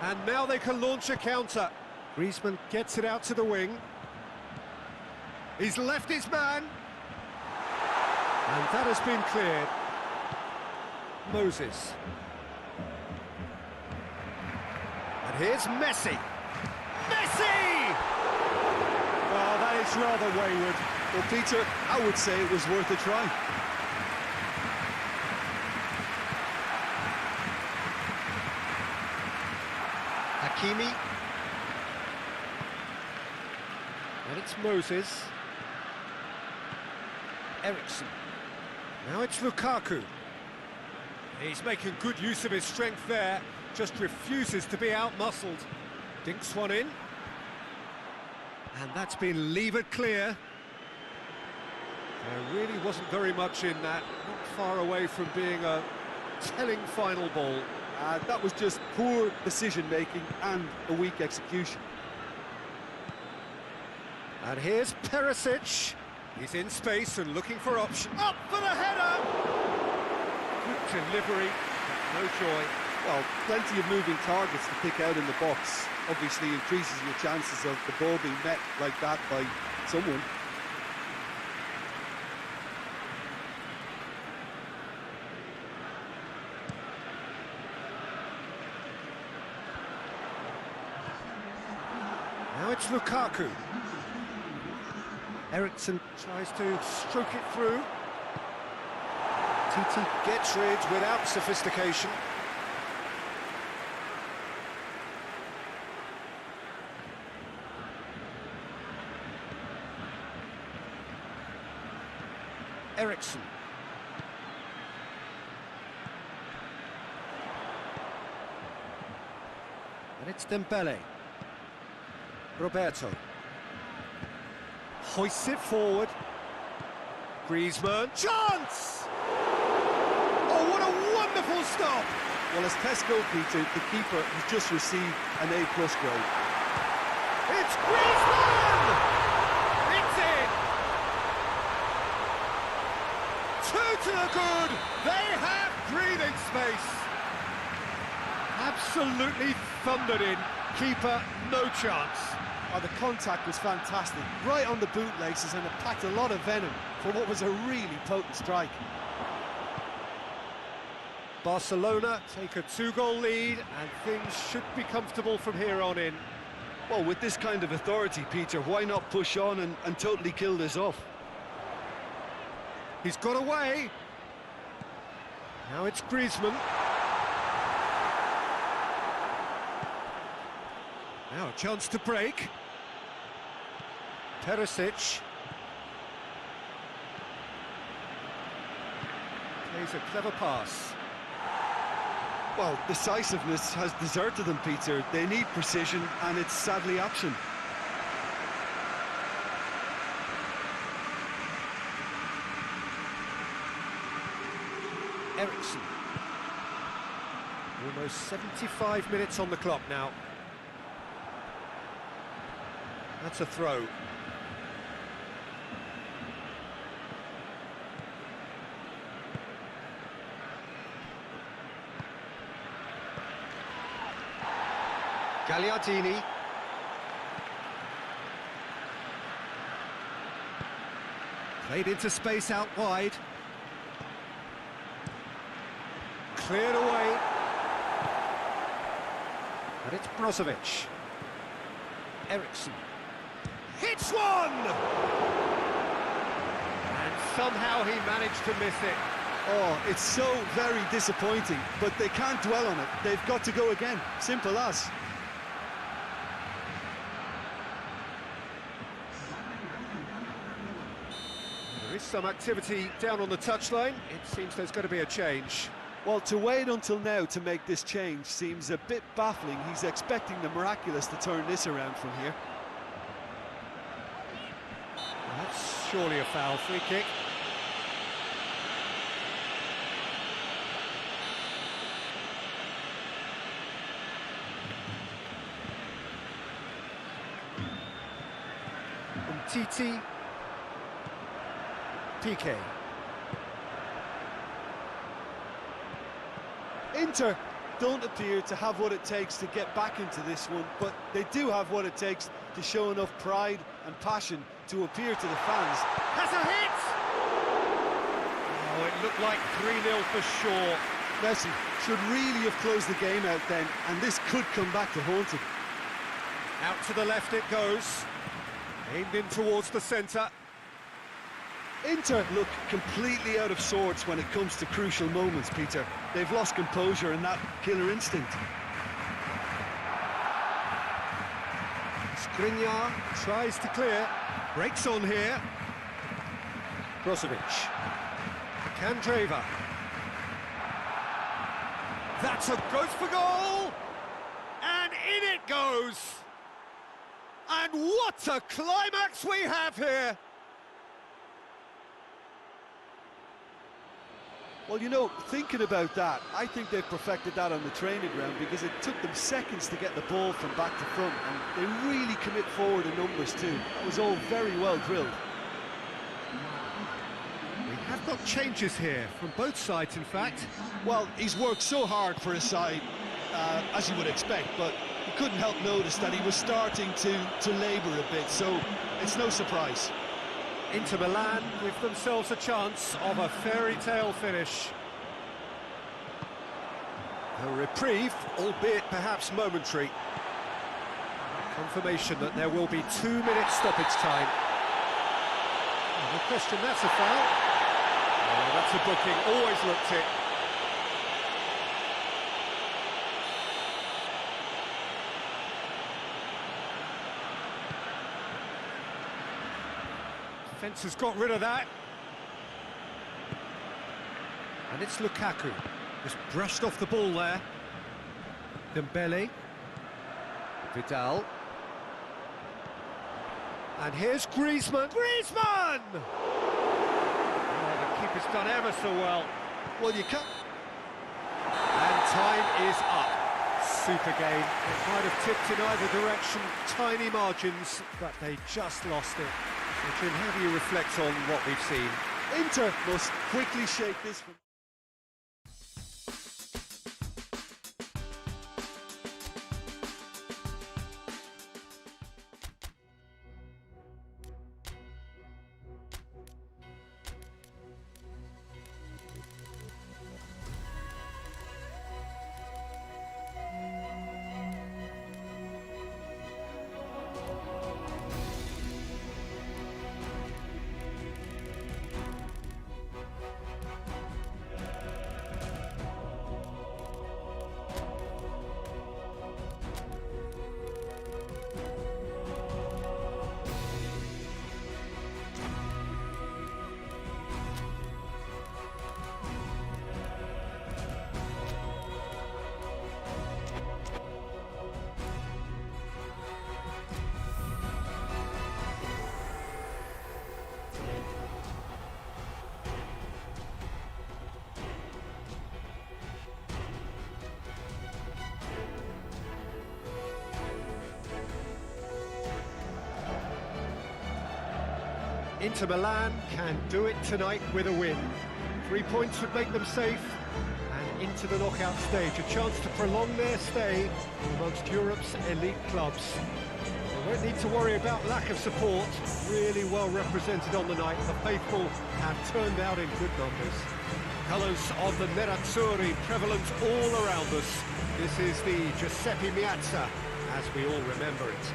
And now they can launch a counter. Griezmann gets it out to the wing. He's left his man. And that has been cleared. Moses. And here's Messi. Messi! Well, that is rather wayward. Well, Peter, I would say it was worth a try. Hakimi. And it's Moses. Eriksson. Now it's Lukaku. He's making good use of his strength there, just refuses to be out-muscled. Dinks one in. And that's been levered clear. There really wasn't very much in that, not far away from being a telling final ball. That was just poor decision-making and a weak execution. And here's Perisic. He's in space and looking for options. Up for the header! Good delivery, but no joy. Well, plenty of moving targets to pick out in the box. Obviously increases your chances of the ball being met like that by someone. Now it's Lukaku. Ericsson tries to stroke it through. Titi gets rid without sophistication. Ericsson. And it's Dembele. Roberto. Hoists it forward. Griezmann. Chance! Oh, what a wonderful stop! Well, as test goalkeeper, the keeper has just received an A+ grade. It's Griezmann! It's in! Two to the good! They have breathing space! Absolutely thundered in. Keeper, no chance. Oh, the contact was fantastic, right on the bootlaces, and it packed a lot of venom for what was a really potent strike. Barcelona take a 2-goal lead, and things should be comfortable from here on in. Well, with this kind of authority, Peter, why not push on and totally kill this off? He's got away. Now it's Griezmann. Now a chance to break. Perisic. Plays a clever pass. Well, decisiveness has deserted them, Peter. They need precision, and it's sadly absent. Ericsson. Almost 75 minutes on the clock now. That's a throw. Gagliardini. Played into space out wide. Cleared away. And it's Brozovic. Ericsson. Hits one! And somehow he managed to miss it. Oh, it's so very disappointing, but they can't dwell on it. They've got to go again. Simple as. There is some activity down on the touchline. It seems there's going to be a change. Well, to wait until now to make this change seems a bit baffling. He's expecting the miraculous to turn this around from here. That's surely a foul. Free kick. Titi. PK. Inter don't appear to have what it takes to get back into this one, but they do have what it takes to show enough pride and passion to appear to the fans. Has a hit! Oh, it looked like 3-0 for sure. Messi should really have closed the game out then, and this could come back to haunt him. Out to the left it goes. Aimed in towards the centre. Inter look completely out of sorts when it comes to crucial moments, Peter. They've lost composure and that killer instinct. Skriniar tries to clear. Breaks on here. Brozovic. Kandreva. That's a goes for goal! And in it goes! And what a climax we have here! Well, you know, thinking about that, I think they've perfected that on the training ground because it took them seconds to get the ball from back to front, and they really commit forward in numbers too. That was all very well drilled. We have got changes here, from both sides in fact. Well, he's worked so hard for his side, as you would expect, but you couldn't help notice that he was starting to labour a bit, so it's no surprise. Inter Milan with themselves a chance of a fairy tale finish. A reprieve, albeit perhaps momentary. Confirmation that there will be 2 minutes stoppage time. No question, that's a foul. Oh, that's a booking, always looked it. Defence has got rid of that. And it's Lukaku. Just brushed off the ball there. Dembele. Vidal. And here's Griezmann. Griezmann! Oh, the keeper's done ever so well. Well, you can't... And time is up. Super game. It might have tipped in either direction, tiny margins, but they just lost it. So, Jim, how do you reflect on what we've seen? Inter must quickly shake this from... Inter Milan can do it tonight with a win. 3 points would make them safe, and into the knockout stage, a chance to prolong their stay amongst Europe's elite clubs. They won't need to worry about lack of support. Really well represented on the night. The faithful have turned out in good numbers. Colours of the Nerazzurri prevalent all around us. This is the Giuseppe Meazza, as we all remember it.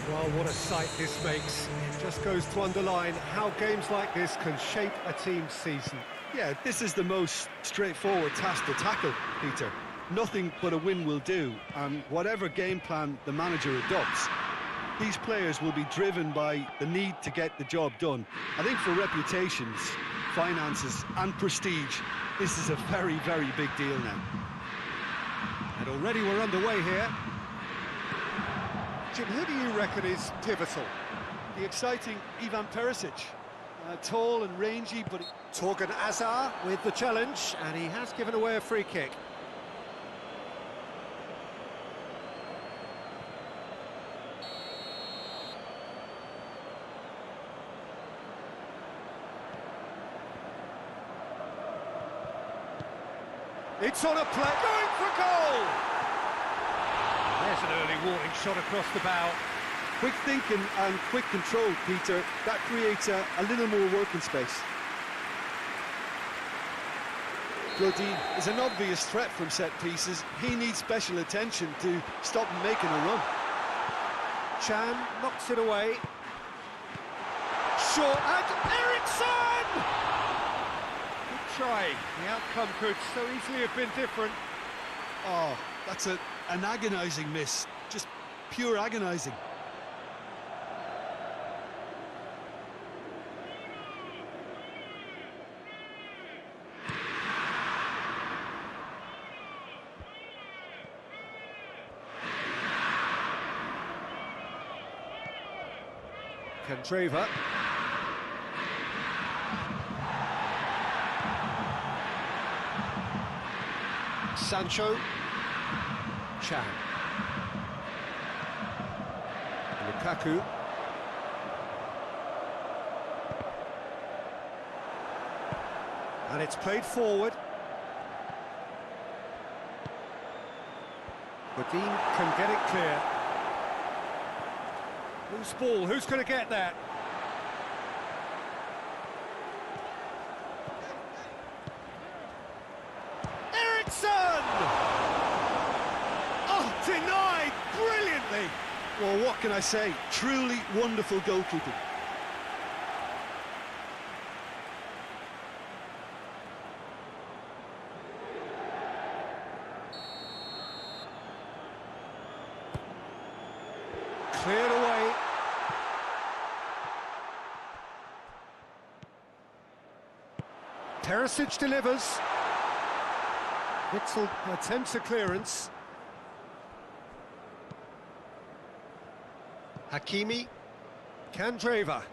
Well, what a sight this makes. It just goes to underline how games like this can shape a team's season. Yeah, this is the most straightforward task to tackle, Peter. Nothing but a win will do, and whatever game plan the manager adopts, these players will be driven by the need to get the job done. I think for reputations, finances and prestige, this is a very, very big deal now. And already we're underway here. Jim, who do you reckon is pivotal? The exciting Ivan Perisic. Tall and rangy, but... Torgan Hazard with the challenge, and he has given away a free kick. It's on a play, going for goal! There's an early warning shot across the bow. Quick thinking and quick control, Peter. That creates a little more working space. Godin is an obvious threat from set pieces. He needs special attention to stop him making a run. Chan knocks it away. Short, and Eriksson! Good try. The outcome could so easily have been different. Oh, that's an agonising miss. Just pure agonising. Candreva. Sancho. Chan. Lukaku. And it's played forward. Godin can get it clear. Loose ball, who's going to get that? Eriksson! Denied brilliantly. Well, what can I say? Truly wonderful goalkeeping. Cleared away. Perisic delivers. Witsel attempts a clearance. Hakimi. Kandreva.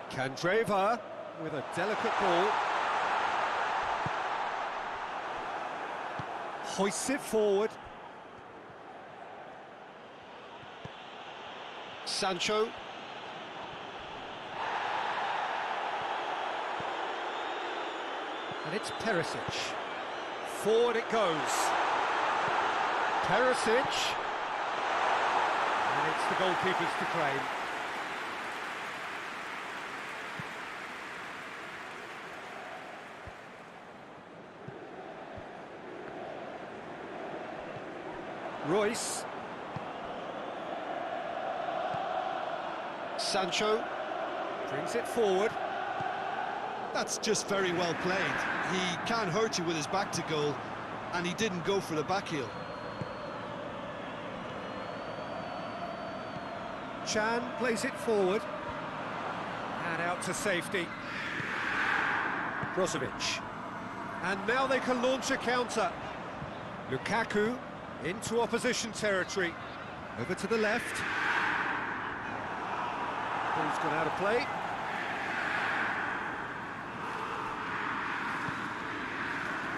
Kandreva with a delicate ball. Hoists it forward. Sancho. And it's Perisic. Forward it goes. Perisic. And it's the goalkeeper's to claim. Royce. Sancho brings it forward. That's just very well played. He can't hurt you with his back to goal, and he didn't go for the back heel. Chan plays it forward. And out to safety. Brozovic. And now they can launch a counter. Lukaku into opposition territory. Over to the left. Ball's gone out of play.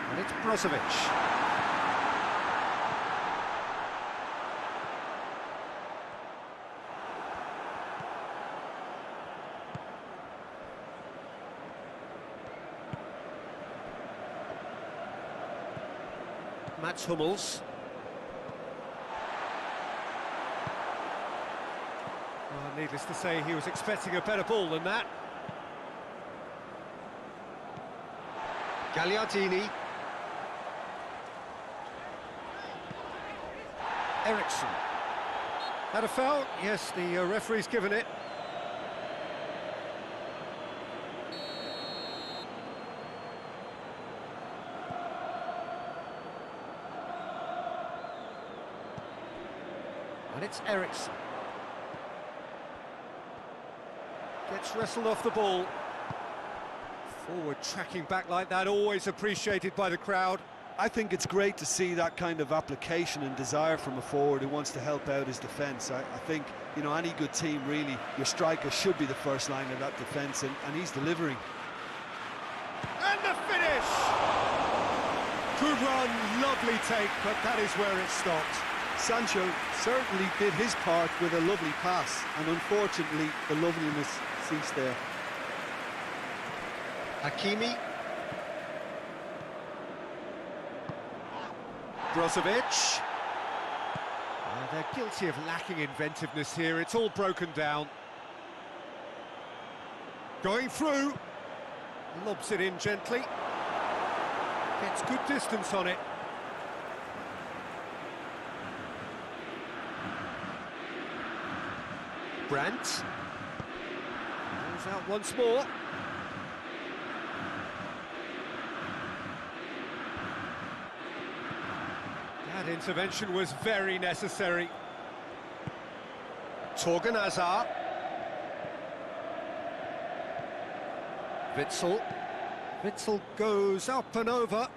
And it's Brozovic. Mats Hummels. Well, needless to say, he was expecting a better ball than that. Gagliardini. Eriksson. Had a foul? Yes, the referee's given it. And it's Eriksson. Gets wrestled off the ball. Forward tracking back like that, always appreciated by the crowd. I think it's great to see that kind of application and desire from a forward who wants to help out his defence. I think, you know, any good team, really, your striker should be the first line of that defence, and he's delivering. And the finish! Good run, lovely take, but that is where it stopped. Sancho certainly did his part with a lovely pass, and unfortunately the loveliness ceased there. Hakimi. Brozovic. They're guilty of lacking inventiveness here. It's all broken down. Going through. Lobs it in gently. Gets good distance on it. Brandt. Goes out once more. That intervention was very necessary. Torgan Hazard. Witsel. Witsel goes up and over.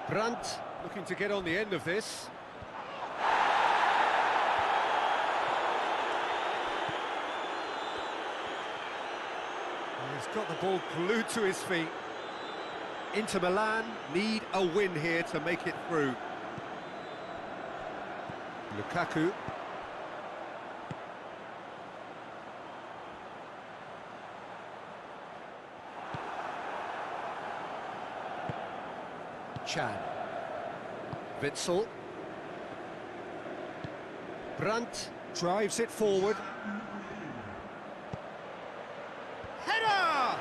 Brandt looking to get on the end of this. He's got the ball glued to his feet. Inter Milan need a win here to make it through. Lukaku. Chan. Witsel. Brandt drives it forward. Header!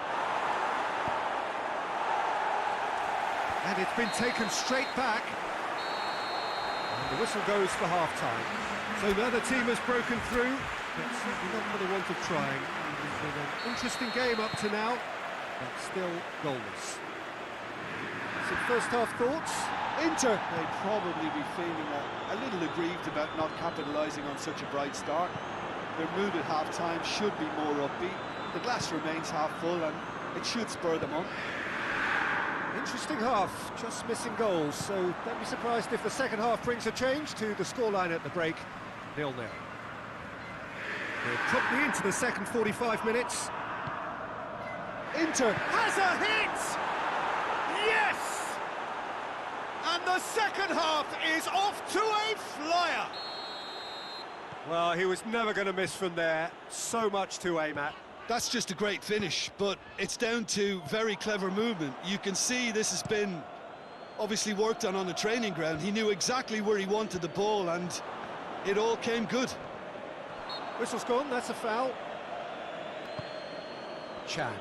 And it's been taken straight back. And the whistle goes for half-time. So now the team has broken through, but certainly not for the want of trying. It's been an interesting game up to now, but still goalless. Some first-half thoughts? Inter, they'd probably be feeling a little aggrieved about not capitalising on such a bright start. Their mood at half-time should be more upbeat. The glass remains half full and it should spur them on. Interesting half, just missing goals, so don't be surprised if the second half brings a change to the scoreline at the break, 0-0. We're promptly into the second 45 minutes. Inter Has a hit! Yes! And the second half is off to a flyer! Well, he was never going to miss from there, so much to aim at. That's just a great finish, but it's down to very clever movement. You can see this has been obviously worked on the training ground. He knew exactly where he wanted the ball and it all came good. Whistle's gone, that's a foul. Chan.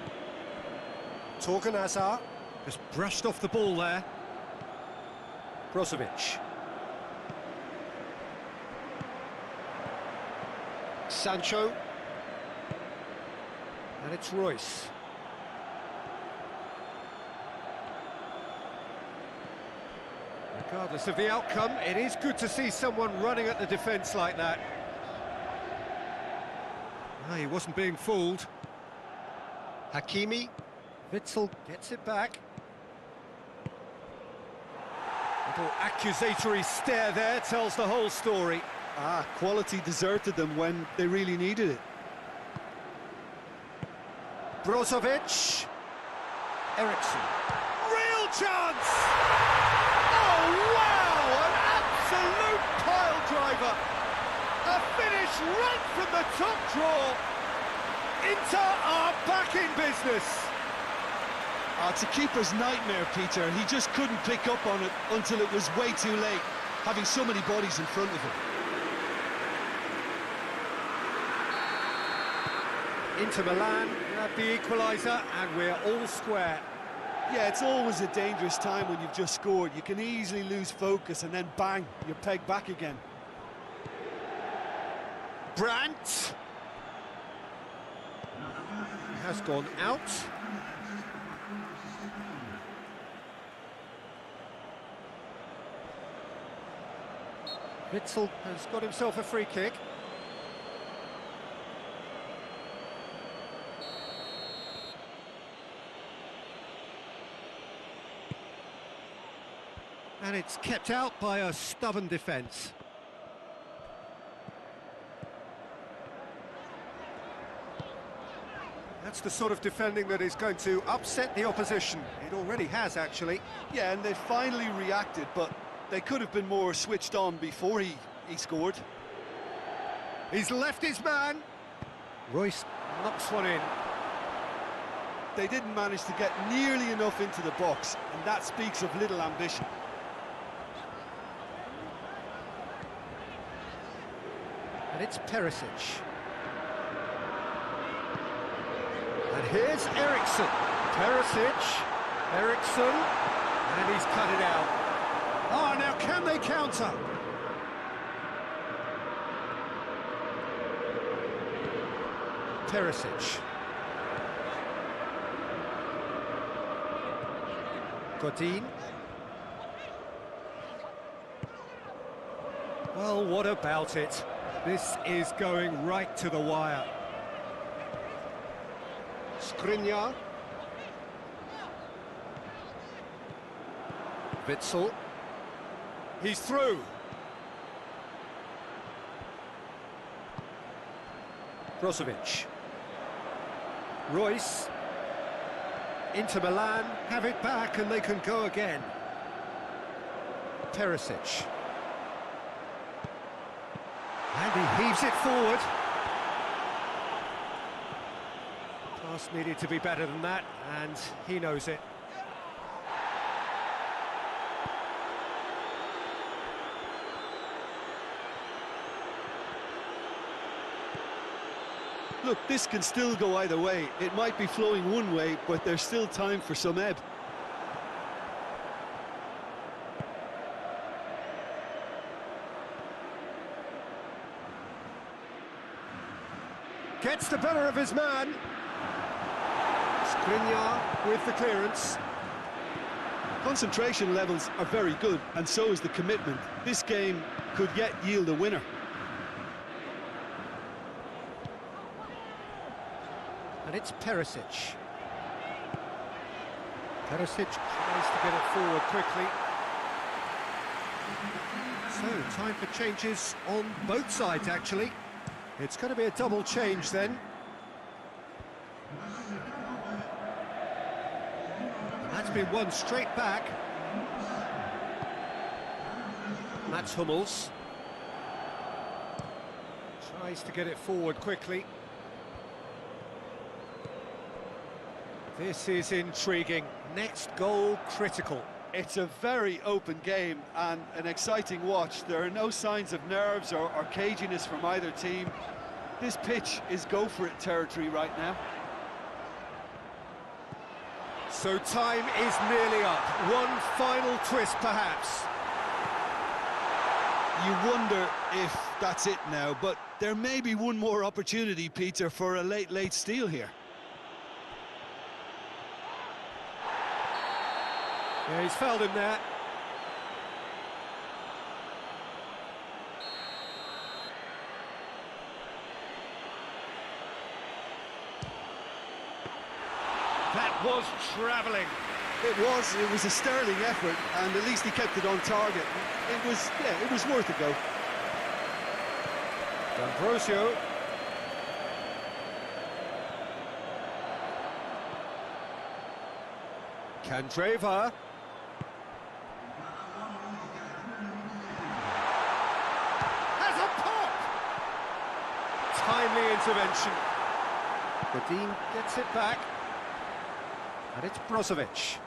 Torgan Hazard just brushed off the ball there. Brozovic. Sancho. And it's Royce. Regardless of the outcome, it is good to see someone running at the defence like that. No, he wasn't being fooled. Hakimi. Witsel gets it back. Little accusatory stare there tells the whole story. Quality deserted them when they really needed it. Brozovic. Eriksson. Real chance! Oh, wow! An absolute pile driver! A finish right from the top draw! Inter are back in business! It's a keeper's nightmare, Peter. He just couldn't pick up on it until it was way too late, having so many bodies in front of him. Inter Milan grab the equaliser and we're all square. Yeah, it's always a dangerous time when you've just scored. You can easily lose focus and then bang, you're pegged back again. Brandt has gone out. Witsel has got himself a free kick. And it's kept out by a stubborn defence. That's the sort of defending that is going to upset the opposition. It already has, actually. Yeah, and they finally reacted, but they could have been more switched on before he scored. He's left his man. Royce knocks one in. They didn't manage to get nearly enough into the box, and that speaks of little ambition. And it's Perisic. And here's Eriksson. Perisic, Eriksson, and he's cut it out. Oh, now can they counter? Perisic. Godin. Well, what about it? This is going right to the wire. Skriniar. Witsel. He's through. Brozovic. Royce. Inter Milan have it back and they can go again. Perisic. And he heaves it forward. Pass needed to be better than that, and he knows it. Look, this can still go either way. It might be flowing one way, but there's still time for some ebb. Gets the better of his man. Skriniar with the clearance. Concentration levels are very good, and so is the commitment. This game could yet yield a winner. And it's Perisic. Perisic tries to get it forward quickly. So, time for changes on both sides, actually. It's going to be a double change then. And that's been won straight back. That's Hummels. Tries to get it forward quickly. This is intriguing. Next goal critical. It's a very open game and an exciting watch. There are no signs of nerves or caginess from either team. This pitch is go-for-it territory right now. So time is nearly up. One final twist, perhaps. You wonder if that's it now, but there may be one more opportunity, Peter, for a late steal here. Yeah, he's fouled him there. That was travelling. It was a sterling effort, and at least he kept it on target. It was worth a go. D'Ambrosio. Candreva. Has a pop! Timely intervention. Godin gets it back. And it's Brozovic.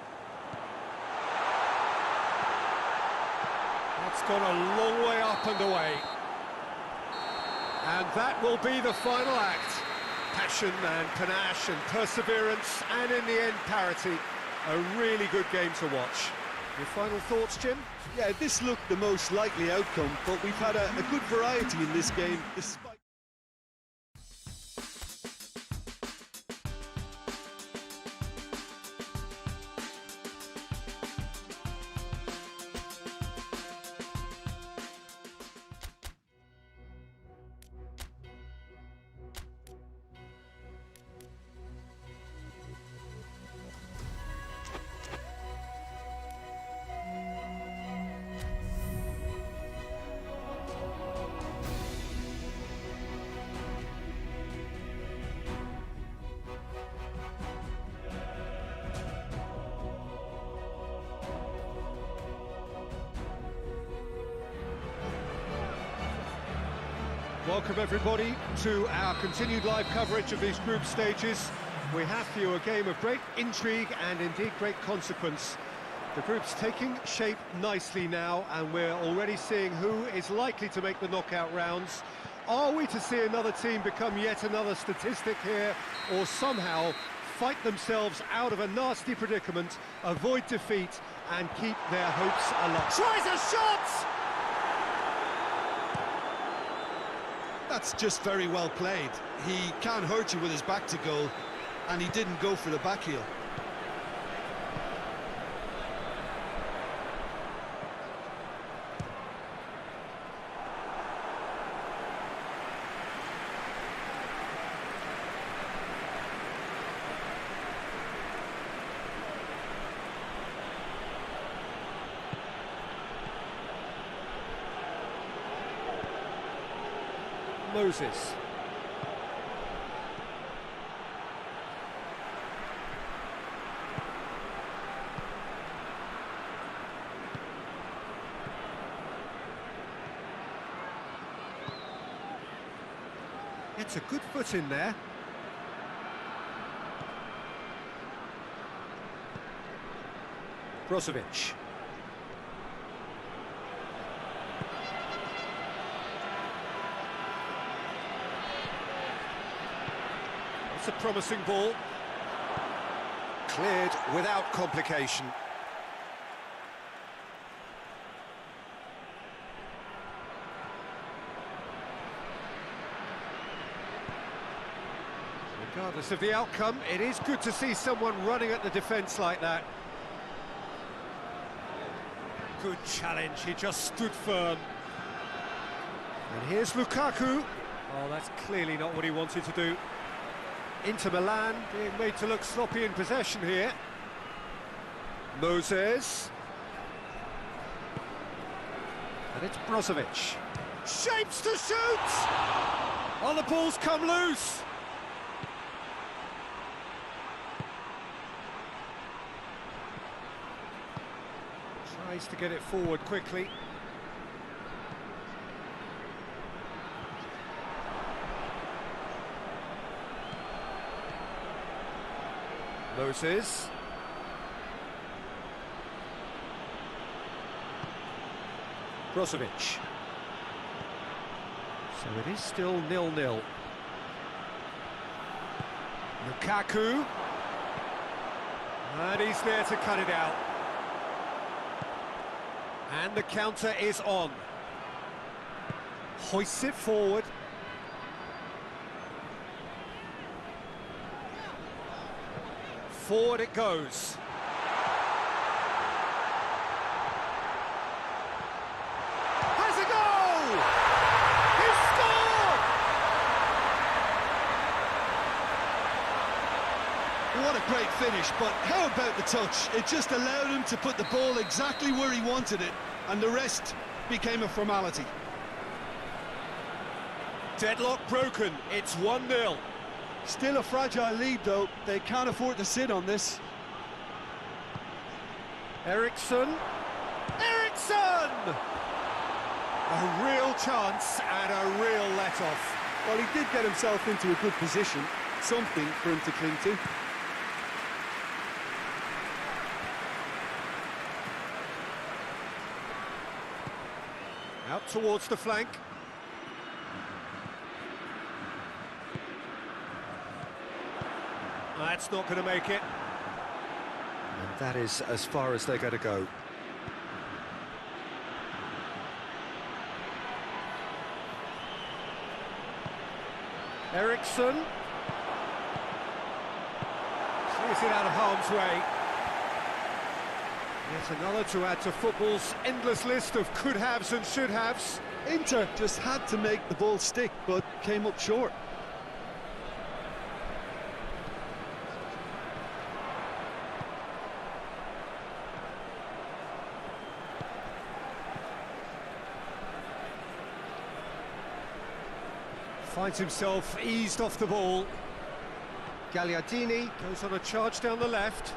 That's gone a long way up and away. And that will be the final act. Passion and panache and perseverance, and in the end, parity. A really good game to watch. Your final thoughts, Jim? Yeah, this looked the most likely outcome, but we've had a good variety in this game, despite... Welcome everybody to our continued live coverage of these group stages. We have for you a game of great intrigue and indeed great consequence. The group's taking shape nicely now, and we're already seeing who is likely to make the knockout rounds. Are we to see another team become yet another statistic here, or somehow fight themselves out of a nasty predicament, avoid defeat and keep their hopes alive? Tries a shot! That's just very well played. He can't hurt you with his back to goal, and he didn't go for the back heel. Moses. It's a good foot in there. Brozovic. It's a promising ball. Cleared without complication. Regardless of the outcome, it is good to see someone running at the defence like that. Good challenge, he just stood firm. And here's Lukaku. Oh, that's clearly not what he wanted to do. Inter Milan being made to look sloppy in possession here. Moses. And it's Brozovic. Shapes to shoot! Oh, the ball's come loose! Tries to get it forward quickly. Moses. Brozovic. So it is still 0-0. Lukaku. And he's there to cut it out. And the counter is on. Hoists it forward. Forward it goes. Has a goal! He scored! What a great finish, but how about the touch? It just allowed him to put the ball exactly where he wanted it, and the rest became a formality. Deadlock broken, it's 1-0. Still a fragile lead, though. They can't afford to sit on this. Eriksson. Eriksson! A real chance and a real let-off. Well, he did get himself into a good position. Something for him to cling to. Out towards the flank. That's not going to make it. And that is as far as they're going to go. Eriksson. Clears it out of harm's way. Yet another to add to football's endless list of could-haves and should-haves. Inter just had to make the ball stick, but came up short. Finds himself eased off the ball. Gagliardini goes on a charge down the left.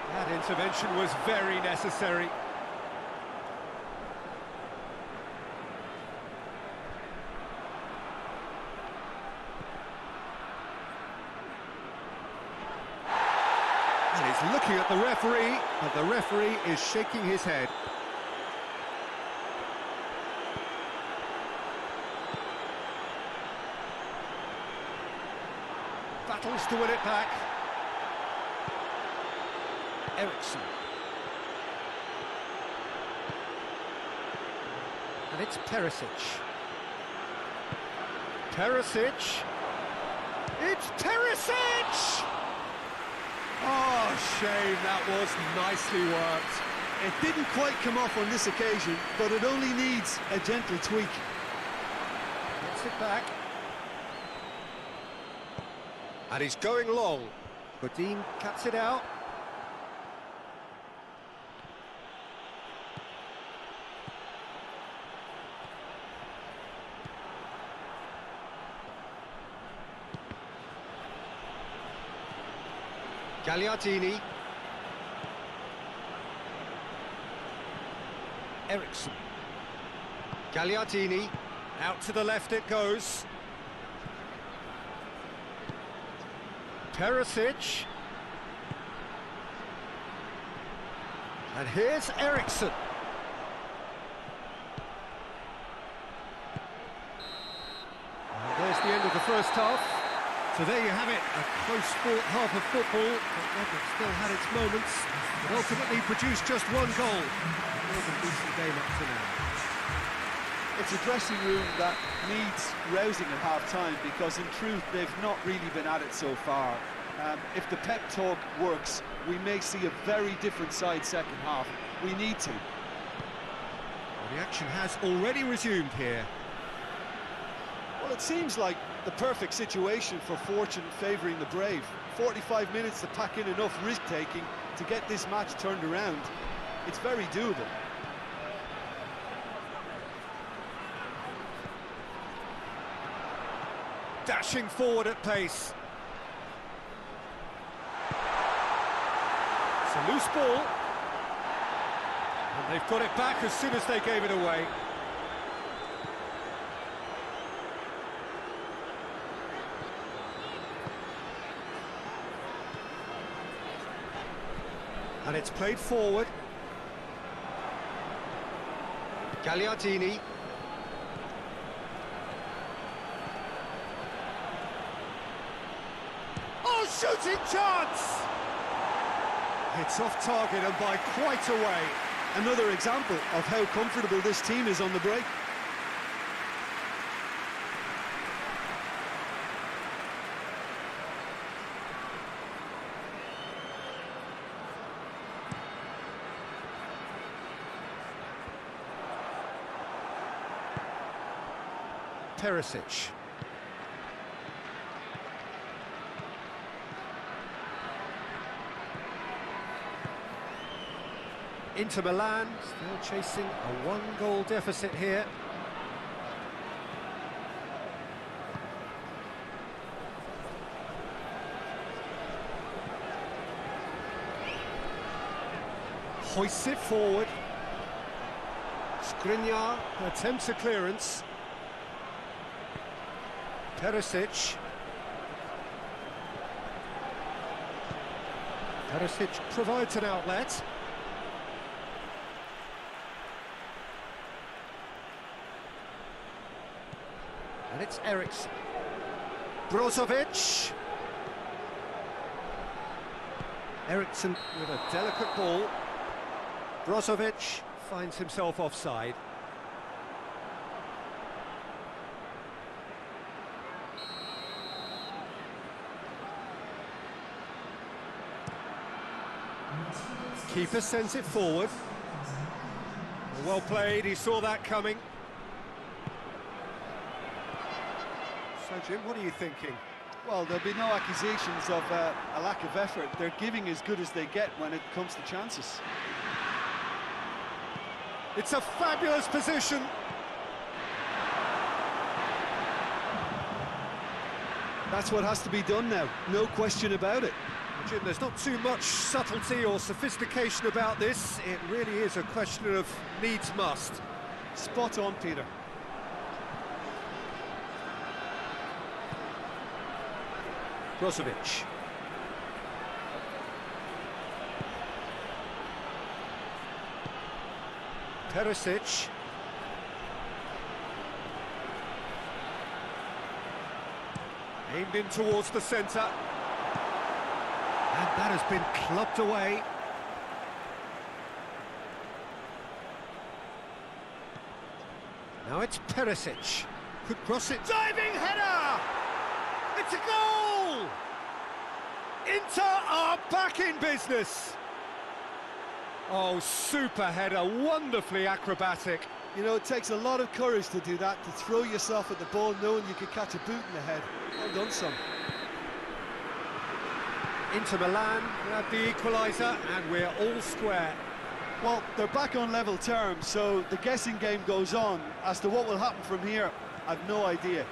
That intervention was very necessary. And he's looking at the referee, but the referee is shaking his head. Battles to win it back. Eriksson. And it's Perisic. Perisic. It's Perisic! Oh, shame, that was nicely worked. It didn't quite come off on this occasion, but it only needs a gentle tweak. Gets it back. And he's going long. Godin cuts it out. Gagliardini. Eriksson. Gagliardini. Out to the left it goes. Perisic. And here's Eriksson. There's the end of the first half. So there you have it, a close-fought half of football, but one that still had its moments, but ultimately produced just one goal. More than decent game up to now. It's a dressing room that needs rousing at half-time, because in truth they've not really been at it so far. If the pep talk works, we may see a very different side second half. We need to. Well, the action has already resumed here. Well, it seems like the perfect situation for fortune favouring the brave. 45 minutes to pack in enough risk-taking to get this match turned around. It's very doable. Dashing forward at pace. It's a loose ball. And they've got it back as soon as they gave it away. And it's played forward. Gagliardini. Oh, shooting chance! It's off target and by quite a way. Another example of how comfortable this team is on the break. Perisic. Inter Milan still chasing a one-goal deficit here. Hoists it forward. Skriniar attempts a clearance. Perisic. Perisic provides an outlet. And it's Eriksen. Brozovic. Eriksen with a delicate ball. Brozovic finds himself offside. Keeper sends it forward. Well played, he saw that coming. So Jim, what are you thinking? Well, there'll be no accusations of a lack of effort. They're giving as good as they get when it comes to chances. It's a fabulous position. That's what has to be done now, no question about it. Jim, there's not too much subtlety or sophistication about this. It really is a question of needs must. Spot on, Peter. Brozovic. Perisic. Aimed in towards the centre. And that has been clubbed away. Now it's Perisic. Could cross it. Diving header! It's a goal! Inter are back in business. Oh, super header, wonderfully acrobatic. You know, it takes a lot of courage to do that, to throw yourself at the ball knowing you could catch a boot in the head. Well done, son. Inter Milan grab the equaliser and we're all square. Well, they're back on level terms, so the guessing game goes on. As to what will happen from here, I've no idea.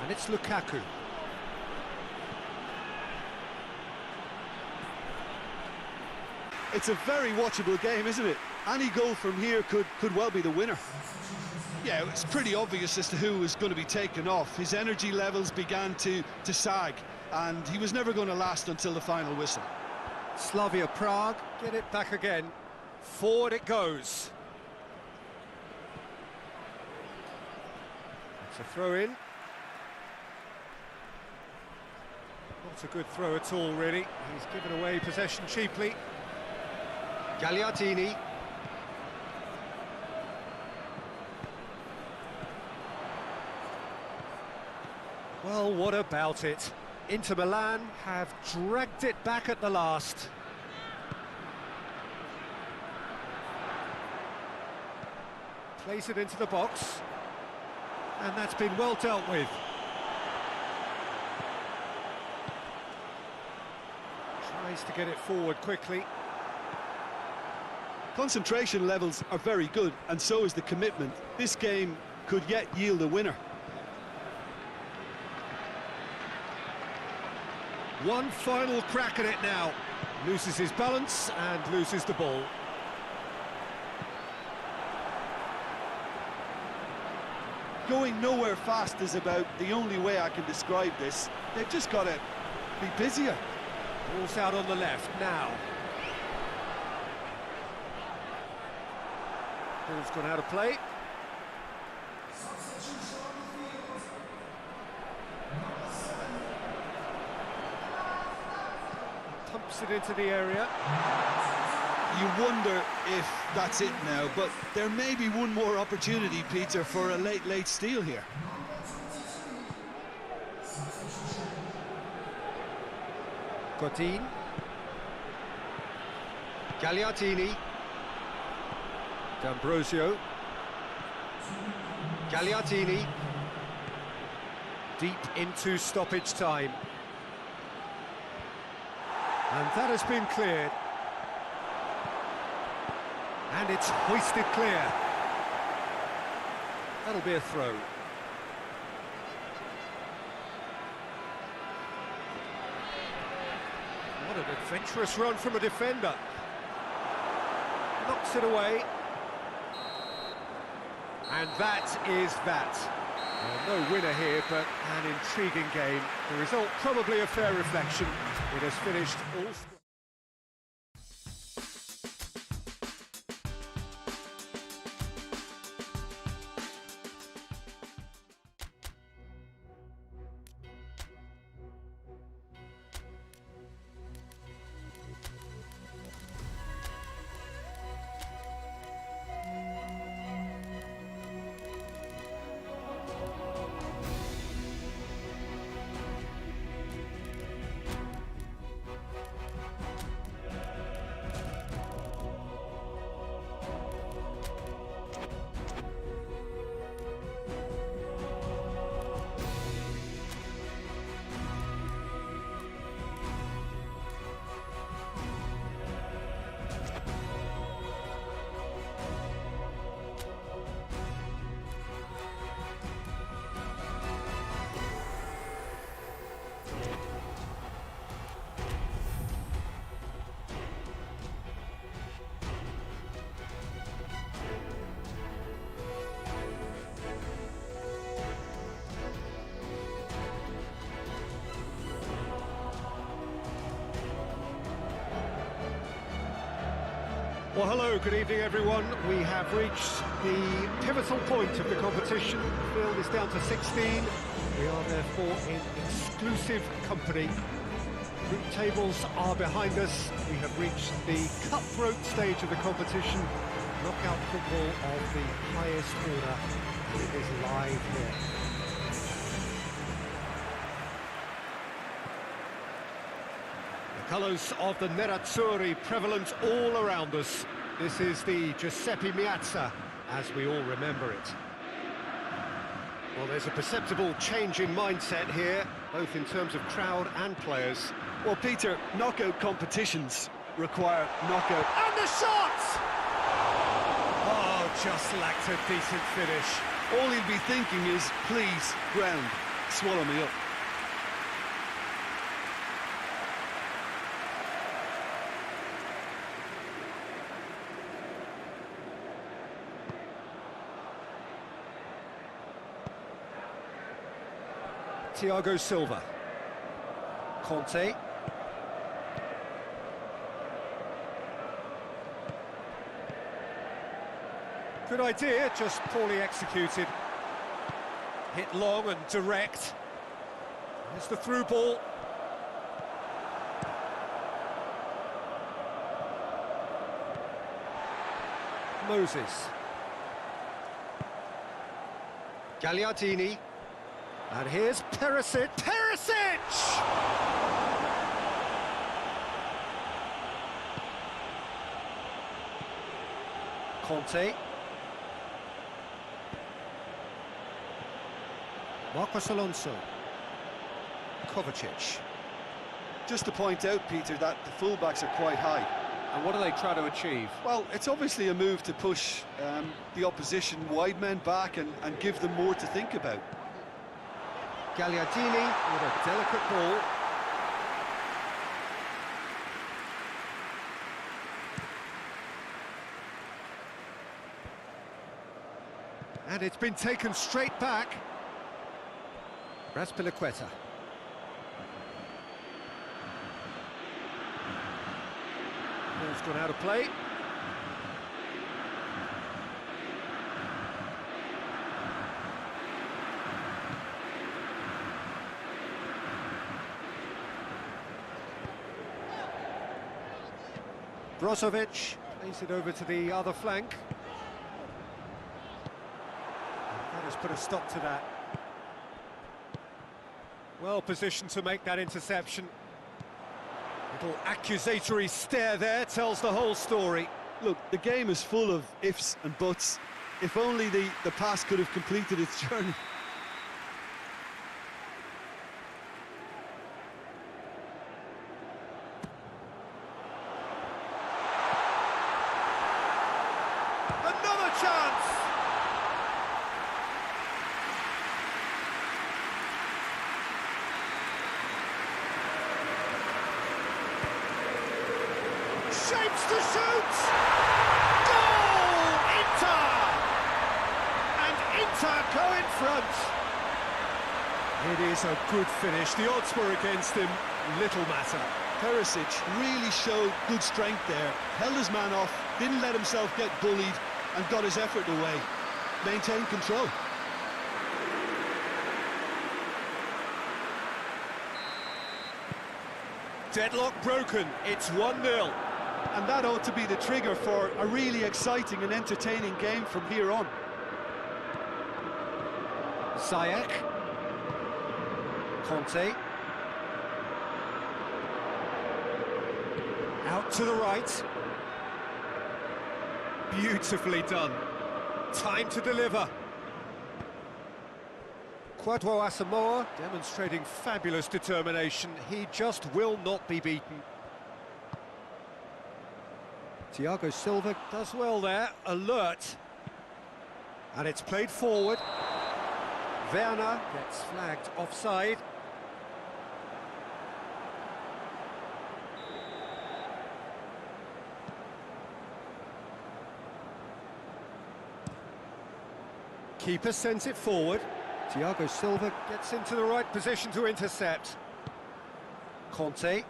And it's Lukaku. It's a very watchable game, isn't it? Any goal from here could well be the winner. Yeah, it's pretty obvious as to who was going to be taken off. His energy levels began to sag, and he was never going to last until the final whistle. Slavia Prague get it back again. Forward it goes. It's a throw-in. Not a good throw at all, really. He's given away possession cheaply. Gagliardini. Well, what about it? Inter Milan have dragged it back at the last. Plays it into the box. And that's been well dealt with. Tries to get it forward quickly. Concentration levels are very good, and so is the commitment. This game could yet yield a winner. One final crack at it now. Loses his balance and loses the ball. Going nowhere fast is about the only way I can describe this. They've just got to be busier. Ball's out on the left now. Ball's gone out of play. Pumps it into the area. You wonder if that's it now, but there may be one more opportunity, Peter, for a late steal here. Godin. Gagliardini. D'Ambrosio. Gagliardini. Deep into stoppage time. And that has been cleared. And it's hoisted clear. That'll be a throw. What an adventurous run from a defender. Knocks it away. And that is that. Well, no winner here, but an intriguing game. The result probably a fair reflection. It has finished all... Well, hello, good evening, everyone. We have reached the pivotal point of the competition. The field is down to 16. We are therefore in exclusive company. Group tables are behind us. We have reached the cutthroat stage of the competition. Knockout football of the highest order, and it is live here. The colours of the Nerazzurri prevalent all around us. This is the Giuseppe Meazza, as we all remember it. Well, there's a perceptible change in mindset here, both in terms of crowd and players. Well, Peter, knockout competitions require knockout. And the shot! Oh, just lacked a decent finish. All he'll be thinking is, please, ground, swallow me up. Thiago Silva. Conte. Good idea, just poorly executed. Hit long and direct. There's the through ball. Moses. Gagliardini. And here's Perisic. Perisic! Conte. Marcos Alonso. Kovacic. Just to point out, Peter, that the fullbacks are quite high. And what do they try to achieve? Well, it's obviously a move to push the opposition wide men back and give them more to think about. Gagliardini with a delicate ball. And it's been taken straight back. Raspilicueta. Ball's gone out of play. Brozovic plays it over to the other flank. That has put a stop to that. Well positioned to make that interception. Little accusatory stare there tells the whole story. Look, the game is full of ifs and buts. If only the pass could have completed its journey. Another chance! Shapes to shoot! Goal! Inter! And Inter go in front. It is a good finish. The odds were against him. Little matter. Perisic really showed good strength there. Held his man off, didn't let himself get bullied, and got his effort away. Maintained control. Deadlock broken. It's 1-0. And that ought to be the trigger for a really exciting and entertaining game from here on. Ziyech. Conte. Out to the right. Beautifully done. Time to deliver. Kwadwo Asamoah demonstrating fabulous determination. He just will not be beaten. Thiago Silva does well there, alert. And it's played forward. Werner gets flagged offside. Keeper sends it forward. Thiago Silva gets into the right position to intercept. Conte.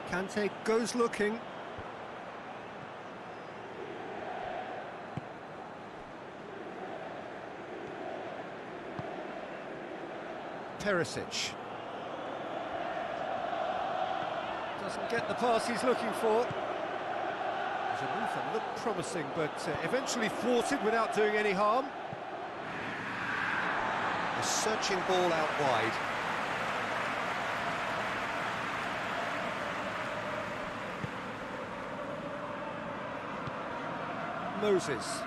Kante goes looking. Perisic. Doesn't get the pass he's looking for. There's a move that looked promising, but eventually thwarted without doing any harm. A searching ball out wide. Moses.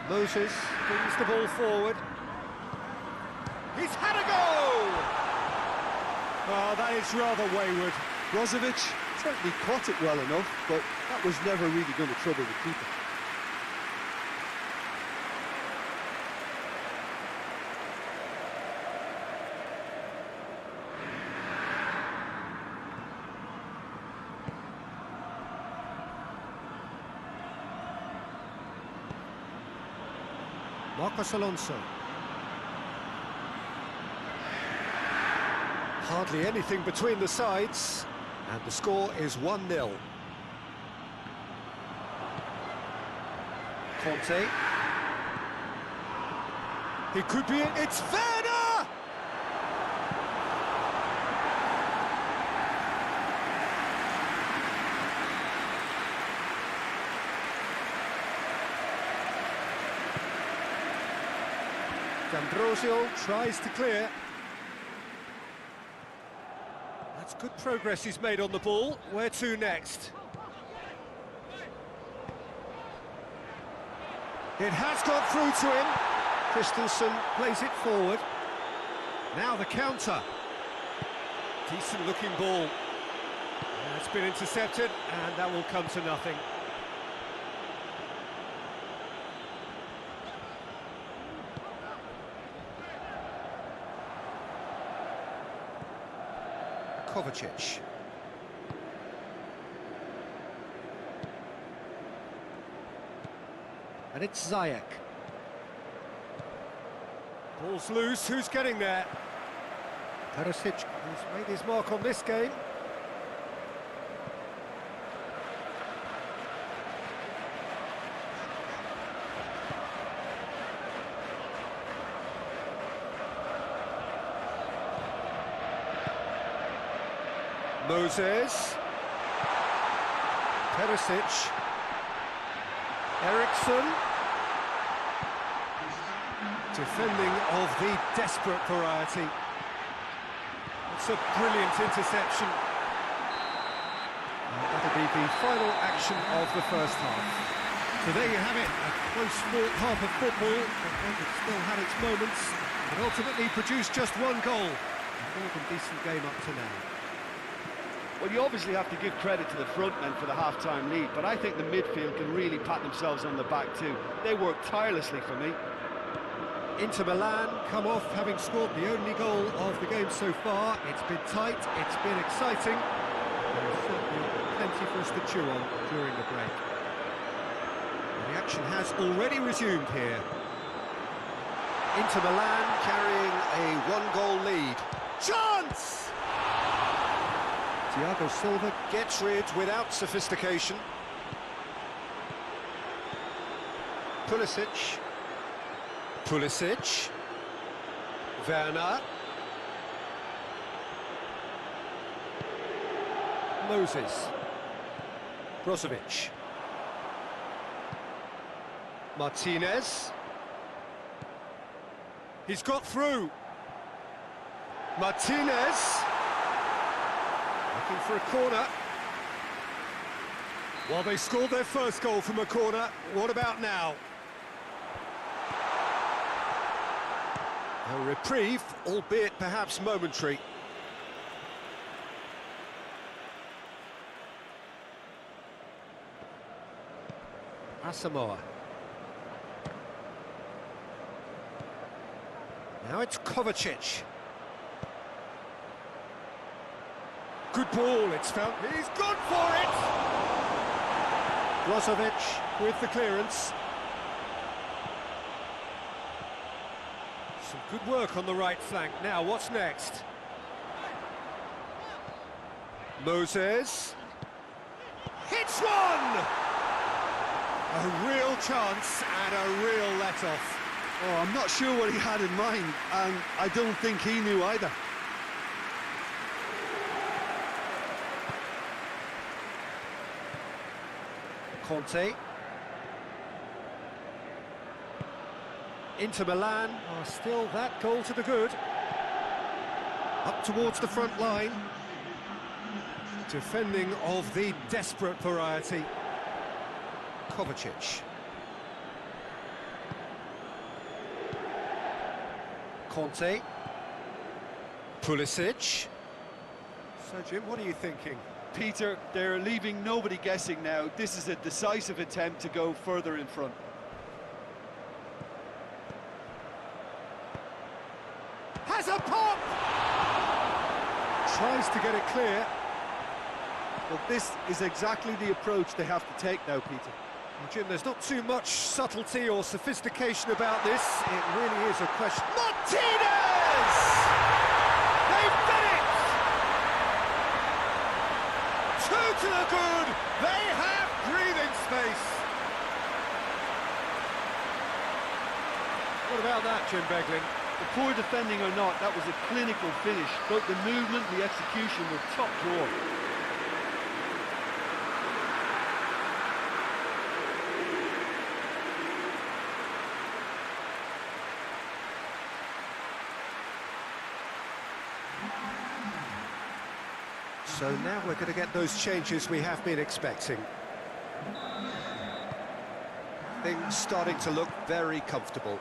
Moses brings the ball forward. He's had a go! Oh, that is rather wayward. Brozovic certainly caught it well enough, but that was never really going to trouble the keeper. Marcos Alonso. Hardly anything between the sides. And the score is 1-0. Conte. He could be it. It's Werner! D'Ambrosio tries to clear. That's good progress he's made on the ball. Where to next? It has got through to him. Christensen plays it forward. Now the counter. Decent looking ball. It's been intercepted and that will come to nothing. Kovacic. And it's Ziyech. Ball's loose, who's getting there? Perisic has made his mark on this game. Moses. Perisic. Eriksson. Defending of the desperate variety. It's a brilliant interception. That'll be the final action of the first half. So there you have it, a close-fought half of football, but it still had its moments, and ultimately produced just one goal. A more than decent game up to now. Well, you obviously have to give credit to the front men for the half-time lead, but I think the midfield can really pat themselves on the back too. They worked tirelessly for me. Inter Milan come off having scored the only goal of the game so far. It's been tight, it's been exciting. There's certainly plenty for us to chew on during the break. The action has already resumed here. Inter Milan carrying a one-goal lead. Chance! Thiago Silva gets rid without sophistication. Pulisic. Werner. Moses. Brozovic. Martinez. He's got through. Martinez. Looking for a corner. Well, they scored their first goal from a corner. What about now? A reprieve, albeit perhaps momentary. Asamoah. Now it's Kovacic. Good ball, it's found. He's gone for it! Brozovic with the clearance. Some good work on the right flank. Now, what's next? Moses. Hits one! A real chance and a real let-off. Oh, I'm not sure what he had in mind, and I don't think he knew either. Conte. Inter Milan are still that goal to the good. Up towards the front line. Defending of the desperate variety. Kovacic. Conte. Pulisic. So, Jim, what are you thinking? Peter, they're leaving nobody guessing now. This is a decisive attempt to go further in front. Has a pop! Tries to get it clear. Well, this is exactly the approach they have to take now, Peter. Well, Jim, there's not too much subtlety or sophistication about this. It really is a question. Martinez! They've done it! Two to the good. They have breathing space. What about that, Jim Beglin? The poor defending or not, that was a clinical finish. Both the movement and the execution were top drawer. So now we're going to get those changes we have been expecting. Things starting to look very comfortable.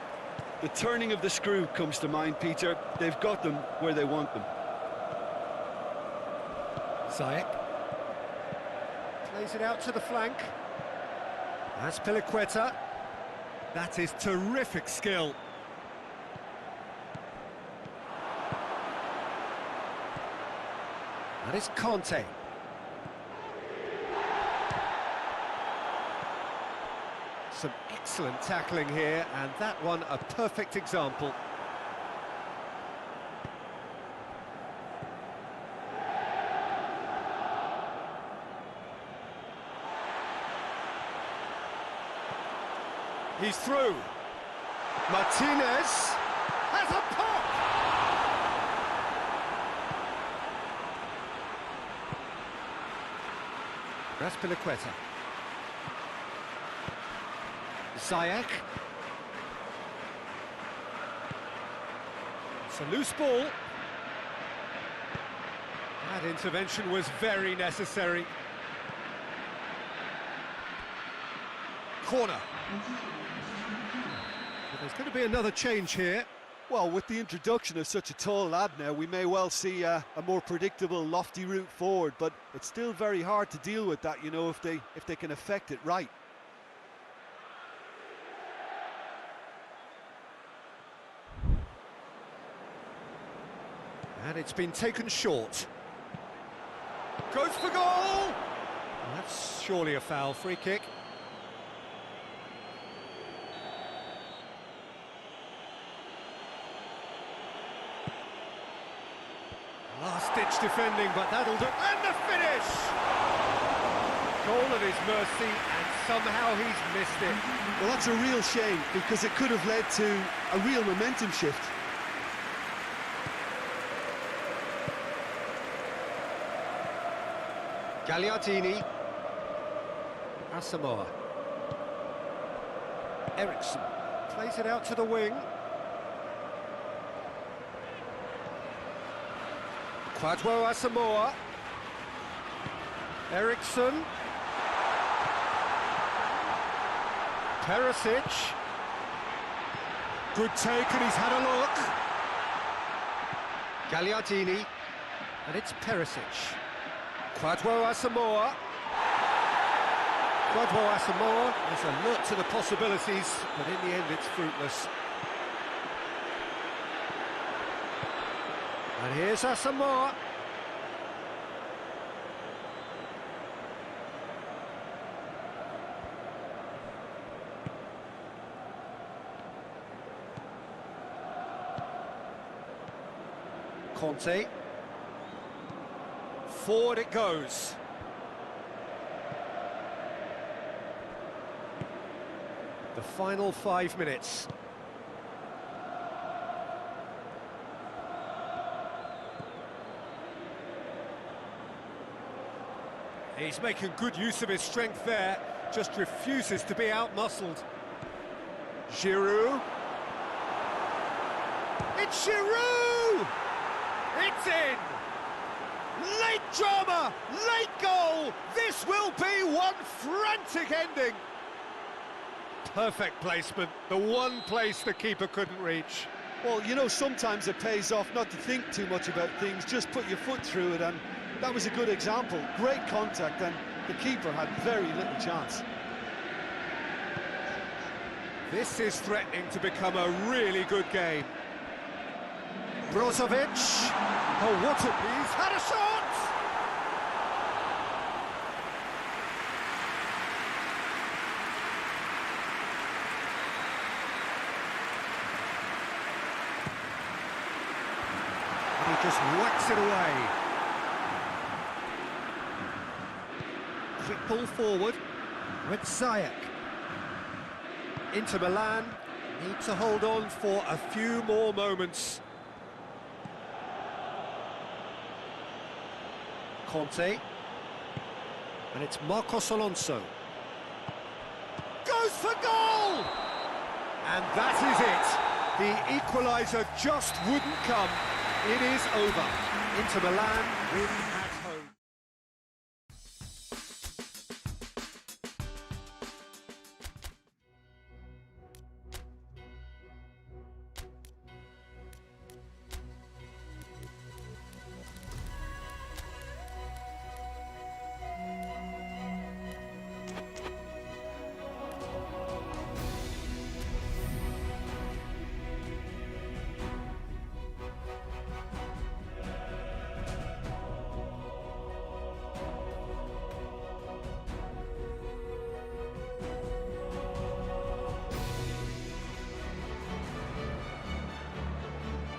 The turning of the screw comes to mind, Peter. They've got them where they want them. Ziyech plays it out to the flank. That's Piliqueta. That is terrific skill. That is Conte. Some excellent tackling here, and that one a perfect example. He's through. Martinez has a pop! That's Piliqueta. Ziyech. It's a loose ball. That intervention was very necessary. Corner. So there's going to be another change here. Well, with the introduction of such a tall lad now, we may well see a more predictable, lofty route forward, but it's still very hard to deal with that, you know, if they can affect it right. And it's been taken short. Goes for goal! That's surely a foul. Free kick. Last-ditch defending, but that'll do. And the finish! Goal at his mercy, and somehow he's missed it. Well, that's a real shame, because it could have led to a real momentum shift. Gagliardini. Asamoah. Eriksson plays it out to the wing. Kwadwo Asamoah. Eriksson. Perisic. Good take, and he's had a look. Gagliardini. And it's Perisic. Kwadwo Asamoah. Kwadwo Asamoah is alert to the possibilities, but in the end it's fruitless. And here's Asamoah. Conte. Forward it goes. The final 5 minutes. He's making good use of his strength there, just refuses to be out-muscled. Giroud. It's Giroud! It's in! Late drama, late goal. This will be one frantic ending. Perfect placement, the one place the keeper couldn't reach. Well, you know, sometimes it pays off not to think too much about things, just put your foot through it, and that was a good example. Great contact, and the keeper had very little chance. This is threatening to become a really good game. Brozovic. Oh, what a... He's had a shot! And he just whacks it away. Quick ball forward with Ziyech. Inter Milan need to hold on for a few more moments. Conte. And it's Marcos Alonso. Goes for goal! And that is it. The equaliser just wouldn't come. It is over. Inter Milan win at home.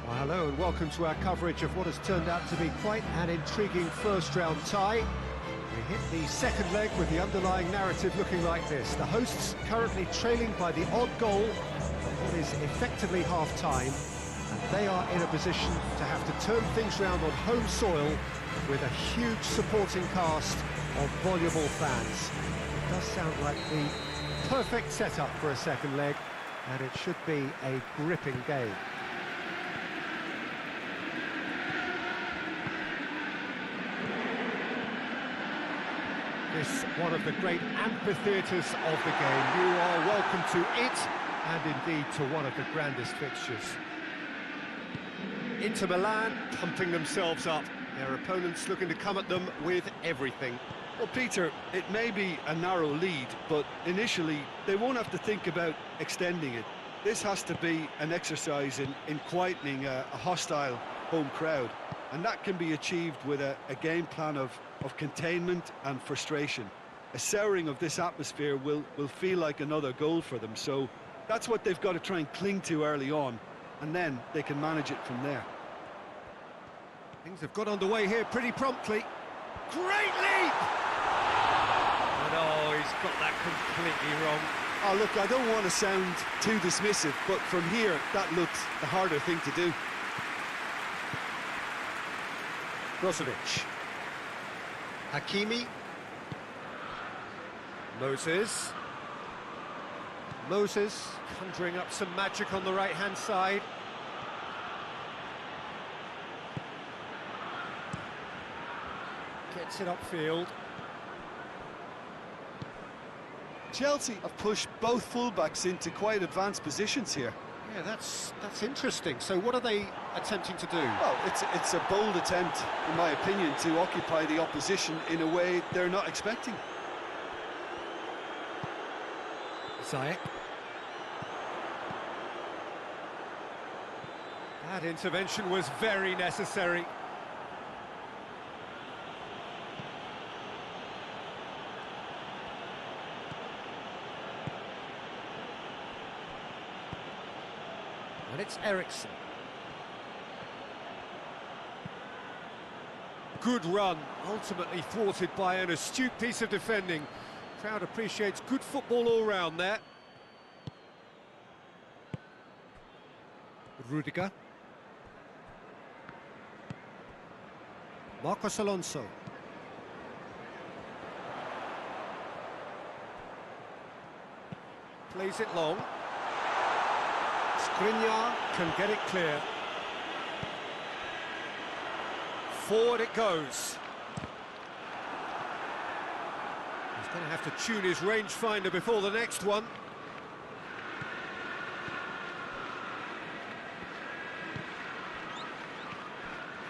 Hello and welcome to our coverage of what has turned out to be quite an intriguing first-round tie. We hit the second leg with the underlying narrative looking like this. The hosts currently trailing by the odd goal at what is effectively half-time, and they are in a position to have to turn things round on home soil with a huge supporting cast of voluble fans. It does sound like the perfect setup for a second leg, and it should be a gripping game. This one of the great amphitheatres of the game. You are welcome to it, and indeed to one of the grandest fixtures. Inter Milan pumping themselves up. Their opponents looking to come at them with everything. Well, Peter, it may be a narrow lead, but initially they won't have to think about extending it. This has to be an exercise in quietening a hostile home crowd, and that can be achieved with a game plan of containment and frustration. A souring of this atmosphere will feel like another goal for them, so that's what they've got to try and cling to early on, and then they can manage it from there. Things have got underway here pretty promptly. Great leap! And oh, he's got that completely wrong. Oh, look, I don't want to sound too dismissive, but from here, that looks the harder thing to do. Brozovic. Hakimi. Moses. Moses conjuring up some magic on the right-hand side. Gets it upfield. Chelsea have pushed both fullbacks into quite advanced positions here. Yeah, that's interesting. So what are they attempting to do? Well, it's a bold attempt, in my opinion, to occupy the opposition in a way they're not expecting. Ziyech. That intervention was very necessary. And it's Eriksson. Good run, ultimately thwarted by an astute piece of defending. Crowd appreciates good football all round there. Rudiger. Marcos Alonso. Plays it long. Skriniar can get it clear. Forward it goes. He's going to have to tune his rangefinder before the next one.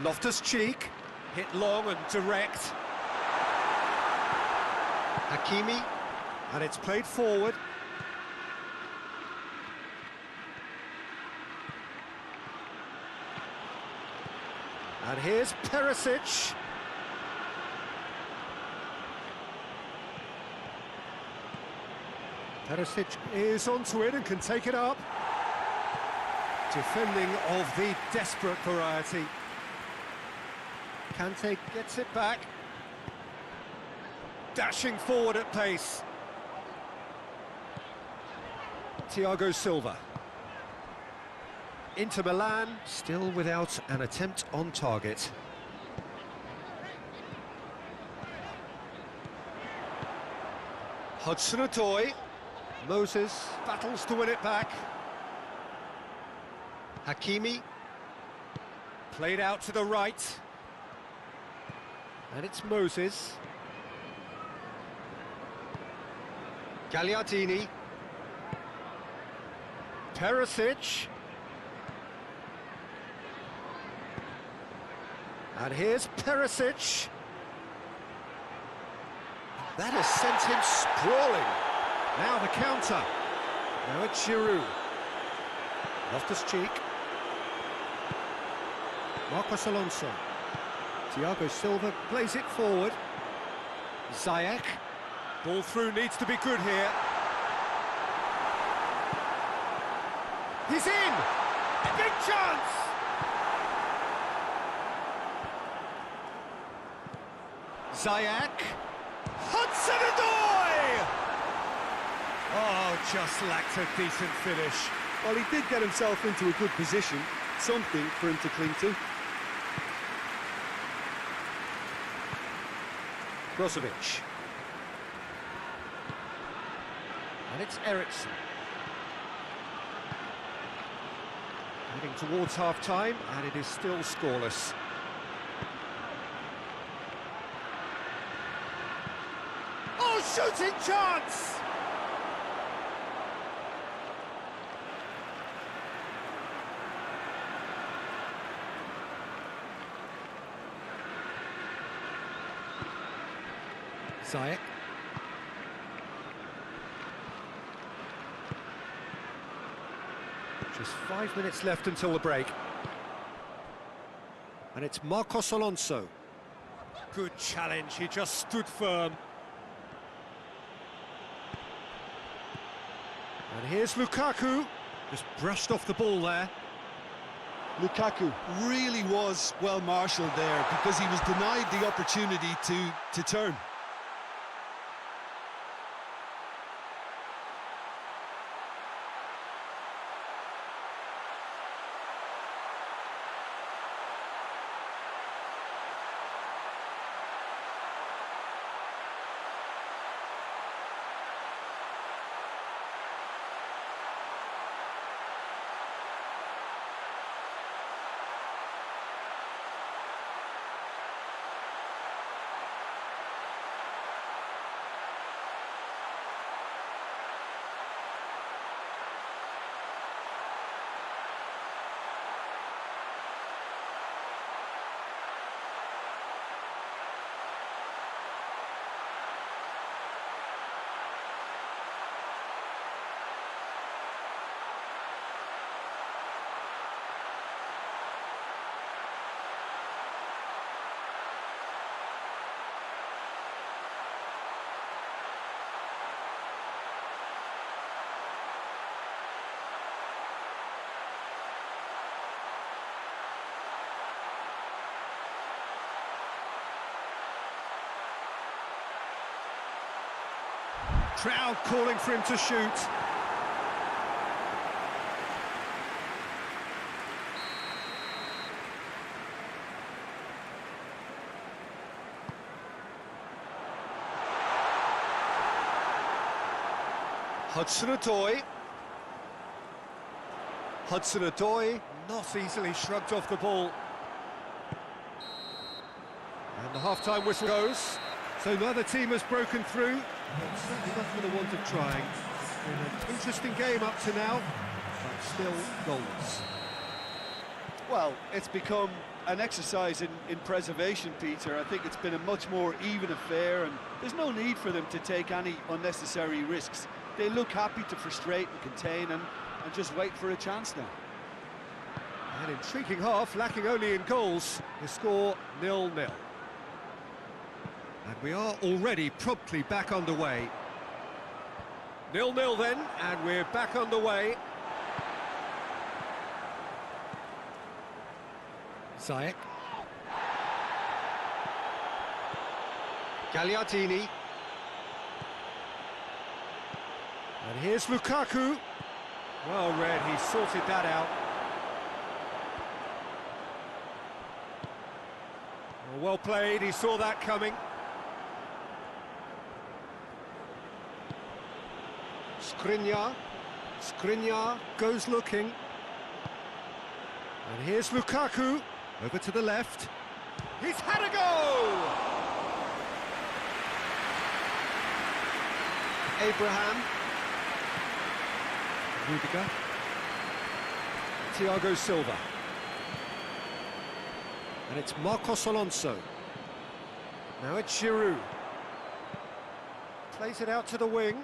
Loftus-Cheek, hit long and direct. Hakimi, and it's played forward. And here's Perisic. Perisic is onto it and can take it up. Defending of the desperate variety. Kante gets it back. dashing forward at pace. Thiago Silva. Into Milan, still without an attempt on target. Hudson-Odoi. Moses battles to win it back. Hakimi. Played out to the right. And it's Moses. Gagliardini. Perisic. And here's Perisic. That has sent him sprawling. Now the counter. Now it's Giroud. Loftus-Cheek. Marcos Alonso. Thiago Silva plays it forward. Ziyech. Ball through needs to be good here. He's in! Big chance! Ziyech. Hudson-Odoi! Oh, just lacked a decent finish. Well, he did get himself into a good position, something for him to cling to. Brozovic. And it's Eriksson. Heading towards half-time, and it is still scoreless. Oh, shooting chance! Ziyech. Just 5 minutes left until the break. And it's Marcos Alonso. Good challenge, he just stood firm. And here's Lukaku. Just brushed off the ball there. Lukaku really was well marshalled there because he was denied the opportunity to turn. Crowd calling for him to shoot. Hudson-Odoi. Hudson-Odoi not easily shrugged off the ball. And the half-time whistle goes. So neither team has broken through, but certainly not for the want of trying. It's been an interesting game up to now, but still goals. Well, it's become an exercise in preservation, Peter. I think it's been a much more even affair, and there's no need for them to take any unnecessary risks. They look happy to frustrate and contain and just wait for a chance now. An intriguing half, lacking only in goals. The score 0-0. And we are already promptly back underway. 0-0 then, and we're back underway. Ziyech. Gagliardini. And here's Lukaku. Well read, he sorted that out. Well played, he saw that coming. Skriniar goes looking. And here's Lukaku, over to the left. He's had a go! Abraham. Rudiger. Thiago Silva. And it's Marcos Alonso. Now it's Giroud. Plays it out to the wing.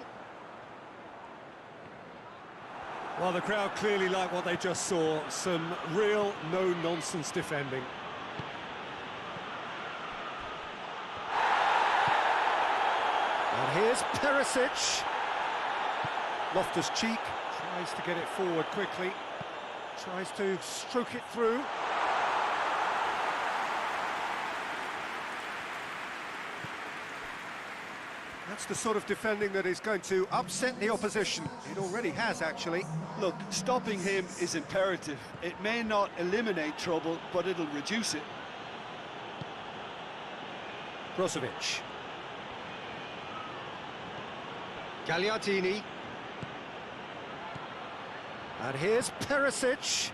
Well, the crowd clearly like what they just saw. Some real no-nonsense defending. And here's Perisic. Loftus-Cheek tries to get it forward quickly. Tries to stroke it through. That's the sort of defending that is going to upset the opposition. It already has, actually. Look, stopping him is imperative. It may not eliminate trouble, but it'll reduce it. Brozovic. Gagliardini. And here's Perisic.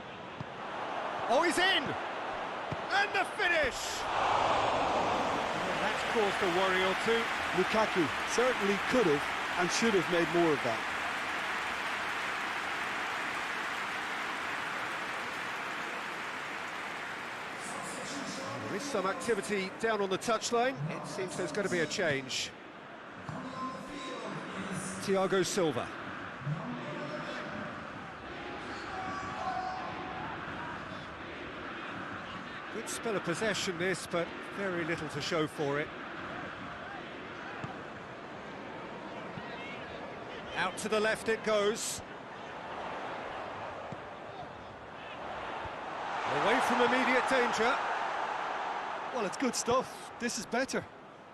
Oh, he's in! And the finish! Well, that's caused a worry or two. Lukaku certainly could have and should have made more of that. There is some activity down on the touchline. It seems there's going to be a change. Thiago Silva. Good spell of possession this, but very little to show for it. Out to the left it goes. Away from immediate danger. Well, it's good stuff. This is better.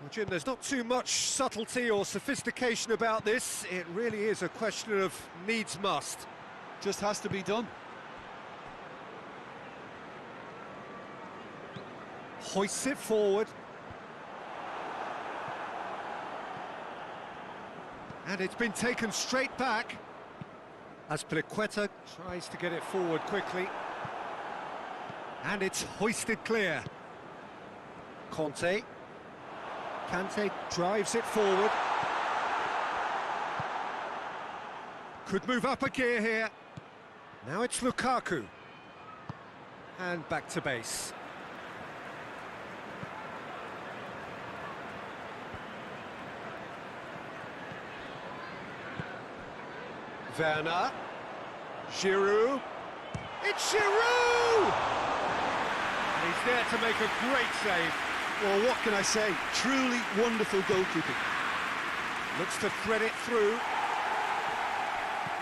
Well, Jim, there's not too much subtlety or sophistication about this. It really is a question of needs must. Just has to be done. Hoists it forward. And it's been taken straight back. Azpilicueta tries to get it forward quickly. And it's hoisted clear. Kante drives it forward. Could move up a gear here. Now it's Lukaku. And back to base. Werner. Giroud. It's Giroud! And he's there to make a great save. Well, what can I say? Truly wonderful goalkeeping. Looks to thread it through.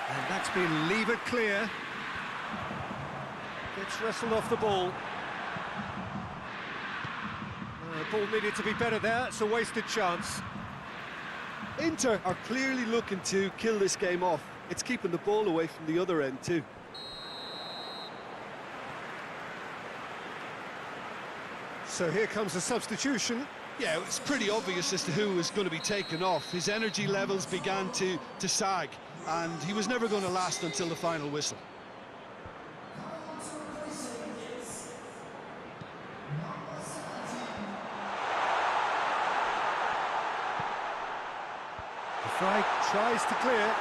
And that's been levered clear. Gets wrestled off the ball. The ball needed to be better there. It's a wasted chance. Inter are clearly looking to kill this game off. It's keeping the ball away from the other end too. So here comes a substitution. Yeah, it's pretty obvious as to who was going to be taken off. His energy levels began to sag, and he was never going to last until the final whistle. The flag tries to clear.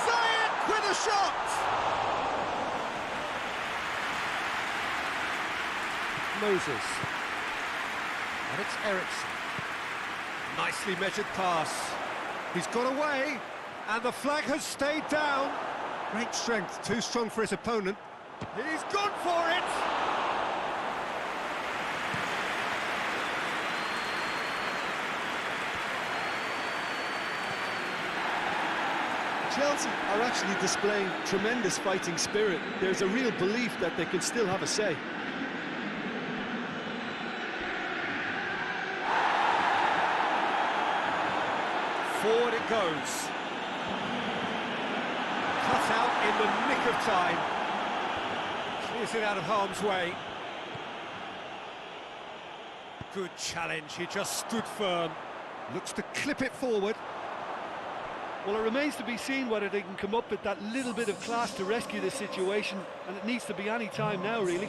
Zayek with a shot! Moses. And it's Eriksson. Nicely measured pass. He's got away, and the flag has stayed down. Great strength, too strong for his opponent. He's gone for it! Chelsea are actually displaying tremendous fighting spirit. There's a real belief that they can still have a say. Forward it goes. Cut out in the nick of time. Clears it out of harm's way. Good challenge, he just stood firm. Looks to clip it forward. Well, it remains to be seen whether they can come up with that little bit of class to rescue this situation, and it needs to be any time now, really.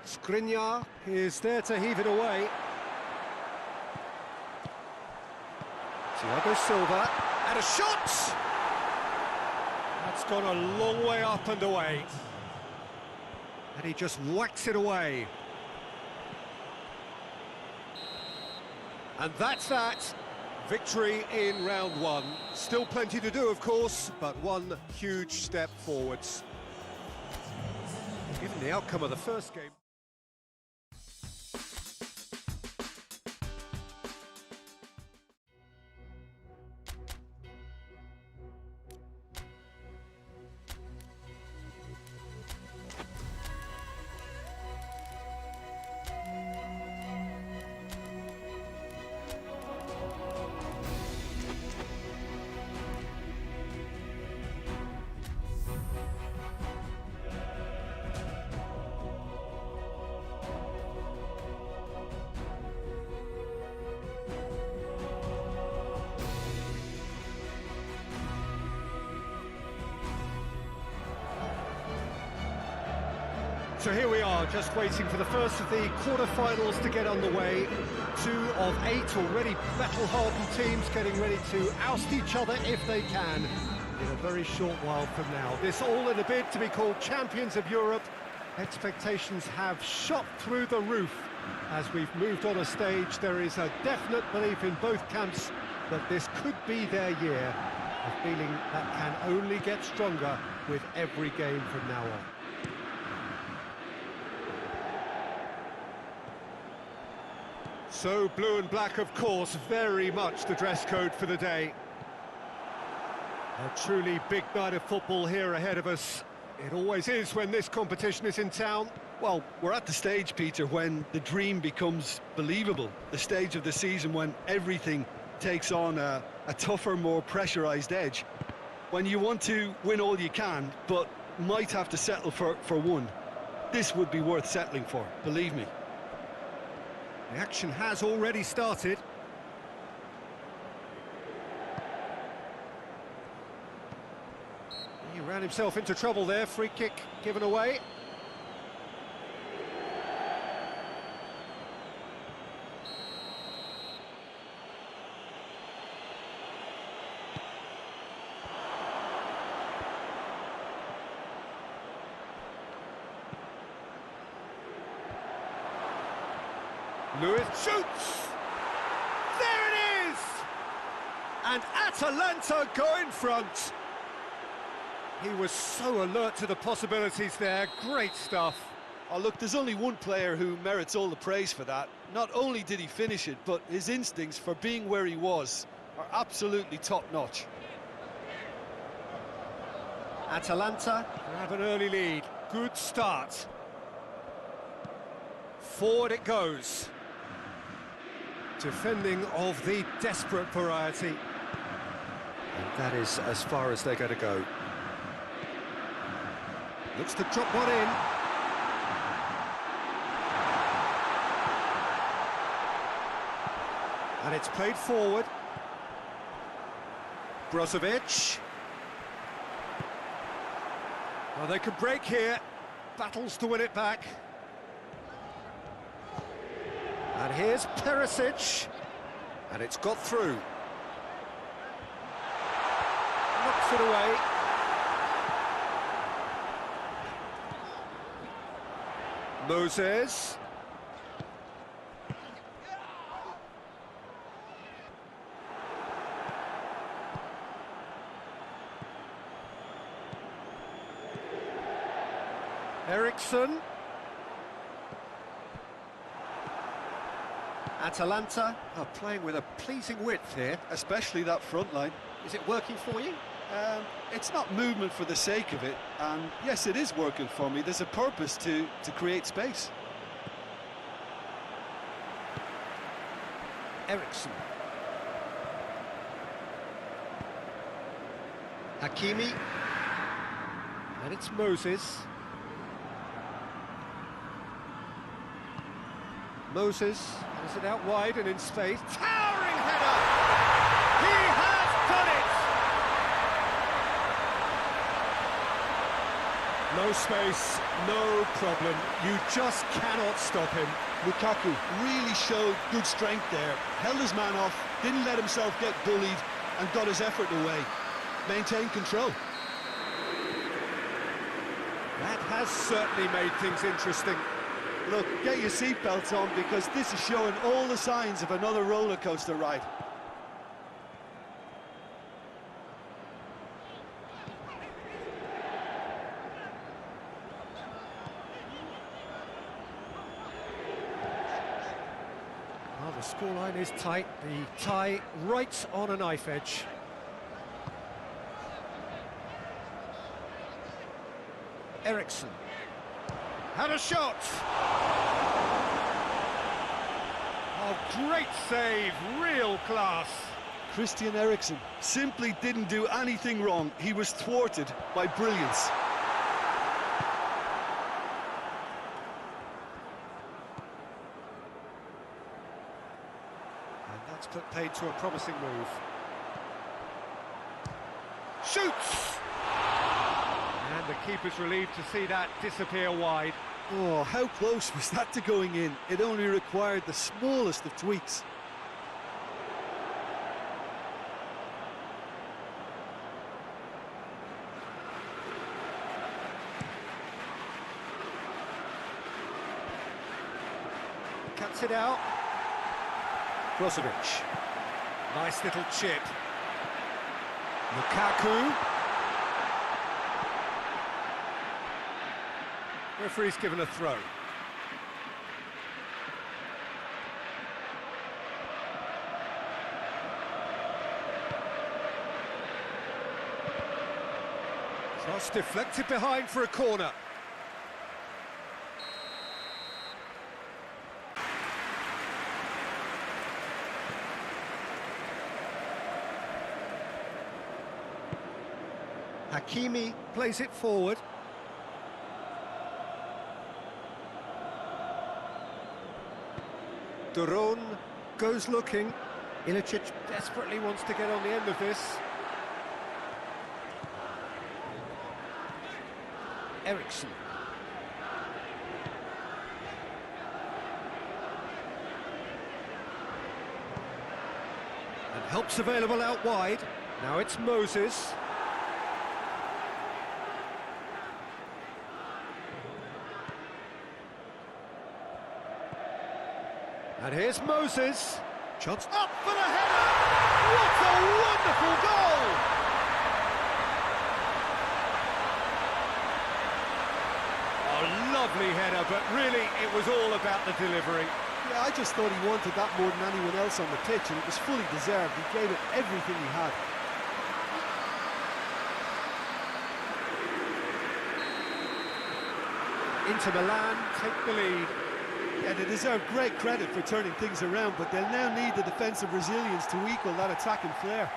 Skriniar is there to heave it away. Thiago Silva, and a shot! That's gone a long way up and away. And he just whacks it away. And that's that. Victory in round one. Still plenty to do, of course, but one huge step forwards. Given the outcome of the first game. So here we are, just waiting for the first of the quarter-finals to get underway. 2 of 8 already battle-hardened teams getting ready to oust each other if they can in a very short while from now. This all in a bid to be called champions of Europe. Expectations have shot through the roof. As we've moved on a stage, there is a definite belief in both camps that this could be their year. A feeling that can only get stronger with every game from now on. So blue and black, of course, very much the dress code for the day. A truly big night of football here ahead of us. It always is when this competition is in town. Well, we're at the stage, Peter, when the dream becomes believable. The stage of the season when everything takes on a tougher, more pressurised edge. When you want to win all you can, but might have to settle for one. This would be worth settling for, believe me. The action has already started. He ran himself into trouble there, free kick given away. Lewis shoots! There it is! And Atalanta go in front. He was so alert to the possibilities there. Great stuff. Oh, look, there's only one player who merits all the praise for that. Not only did he finish it, but his instincts for being where he was are absolutely top-notch. Atalanta have an early lead. Good start. Forward it goes. Defending of the desperate variety. And that is as far as they're going to go. Looks to drop one in. And it's played forward. Brozovic. Well, they could break here. Battles to win it back. And here's Perisic, and it's got through. Knocks it away. Moses. Eriksson. Atalanta are playing with a pleasing width here. Especially that front line. Is it working for you? It's not movement for the sake of it, and yes, it is working for me. There's a purpose to create space. Ericsson. Hakimi. And it's Moses. Moses has it out wide and in space. Towering header! He has done it! No space, no problem. You just cannot stop him. Lukaku really showed good strength there. Held his man off, didn't let himself get bullied, and got his effort away. Maintained control. That has certainly made things interesting. Look, get your seatbelts on, because this is showing all the signs of another roller coaster ride. Well, the scoreline is tight. The tie right on a knife edge. Ericsson. Had a shot! Oh, great save, real class. Christian Eriksen simply didn't do anything wrong. He was thwarted by brilliance. And that's put paid to a promising move. Shoots! And the keeper's relieved to see that disappear wide. Oh, how close was that to going in? It only required the smallest of tweaks. Cuts it out. Brozovic. Nice little chip. Lukaku. Referee's given a throw. Cross deflected behind for a corner. Hakimi plays it forward. Duron goes looking. Ilicic desperately wants to get on the end of this. Ericsson. And help's available out wide. Now it's Moses. And here's Moses. Shots up for the header! What a wonderful goal! A lovely header, but really it was all about the delivery. Yeah, I just thought he wanted that more than anyone else on the pitch, and it was fully deserved. He gave it everything he had. Inter Milan take the lead. Yeah, they deserve great credit for turning things around, but they'll now need the defensive resilience to equal that attacking flair.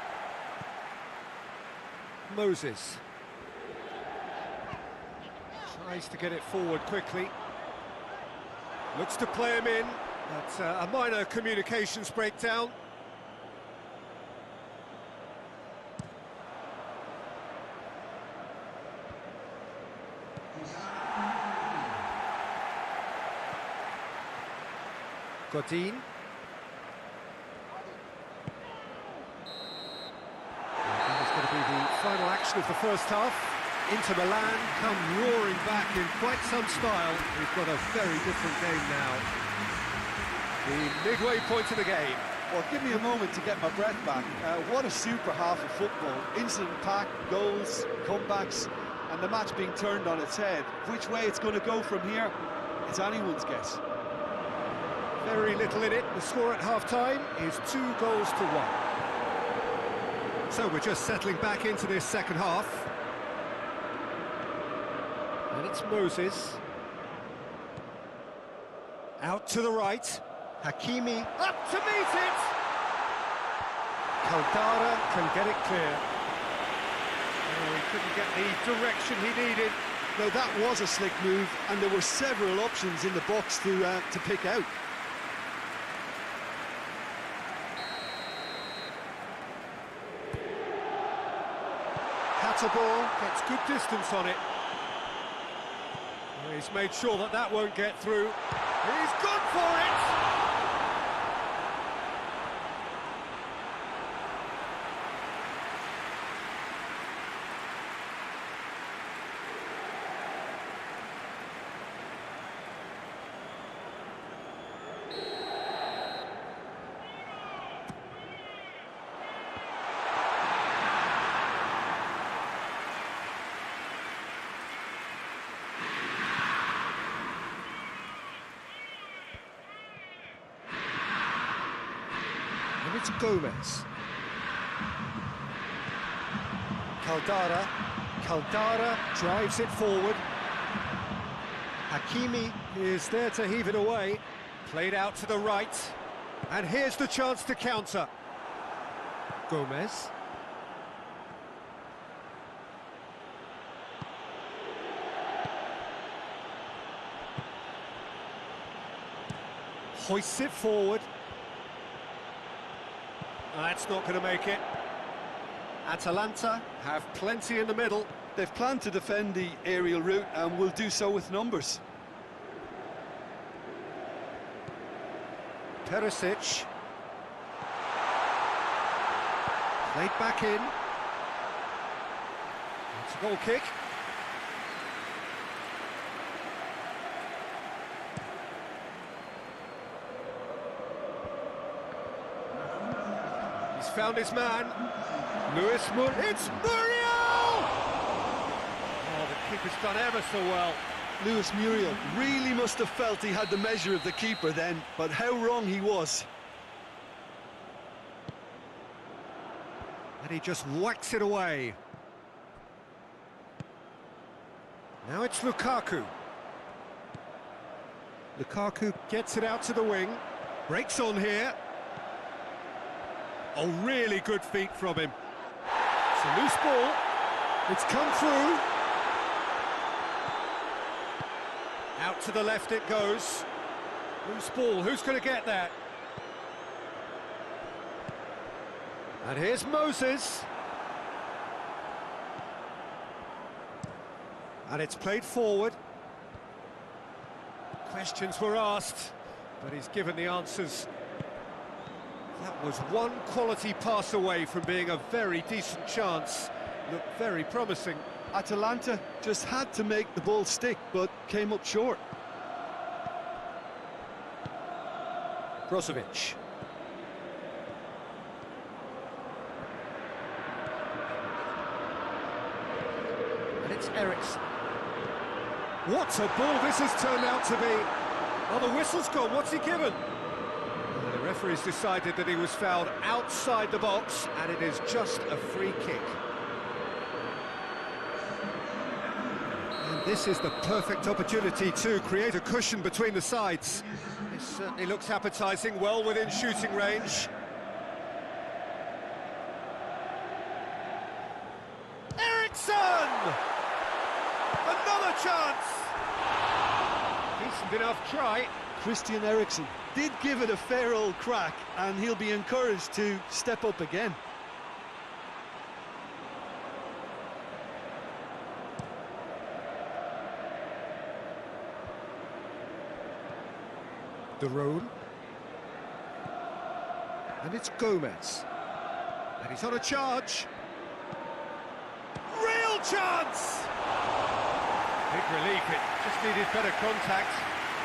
Moses. Tries to get it forward quickly. Looks to play him in. That's a minor communications breakdown. Godin. That is going to be the final action of the first half. Inter Milan come roaring back in quite some style. We've got a very different game now. The midway point of the game. Well, give me a moment to get my breath back. What a super half of football. Incident-packed, goals, comebacks, and the match being turned on its head. Which way it's going to go from here, it's anyone's guess. Very little in it. The score at half-time is 2-1. So we're just settling back into this second half. And it's Moses. Out to the right. Hakimi up to meet it! Caldara can get it clear. Oh, he couldn't get the direction he needed. Now that was a slick move, and there were several options in the box to pick out. Ball gets good distance on it. He's made sure that that won't get through. He's gone for it! And it's Gomez. Caldara drives it forward. Hakimi is there to heave it away. Played out to the right. And here's the chance to counter. Gomez. Hoists it forward. That's not going to make it. Atalanta have plenty in the middle. They've planned to defend the aerial route and will do so with numbers. Perisic. Played back in. It's a goal kick. He's found his man. It's Muriel! Oh, the keeper's done ever so well. Luis Muriel really must have felt he had the measure of the keeper then, but how wrong he was. And he just whacks it away. Now it's Lukaku. Lukaku gets it out to the wing. Breaks on here. Oh, really good feet from him. It's a loose ball. It's come through. Out to the left it goes. Loose ball, who's going to get that? And here's Moses. And it's played forward. Questions were asked, but he's given the answers. That was one quality pass away from being a very decent chance. Looked very promising. Atalanta just had to make the ball stick, but came up short. Brozovic. And it's Eriksson. What a ball this has turned out to be. Oh, the whistle's gone. What's he given? The referee's decided that he was fouled outside the box, and it is just a free kick. And this is the perfect opportunity to create a cushion between the sides. This certainly looks appetising, well within shooting range. Eriksson! Another chance! Decent enough try. Christian Eriksen did give it a fair old crack, and he'll be encouraged to step up again. De Roon. And it's Gomez. And he's on a charge. Real chance! Big relief, it just needed better contact.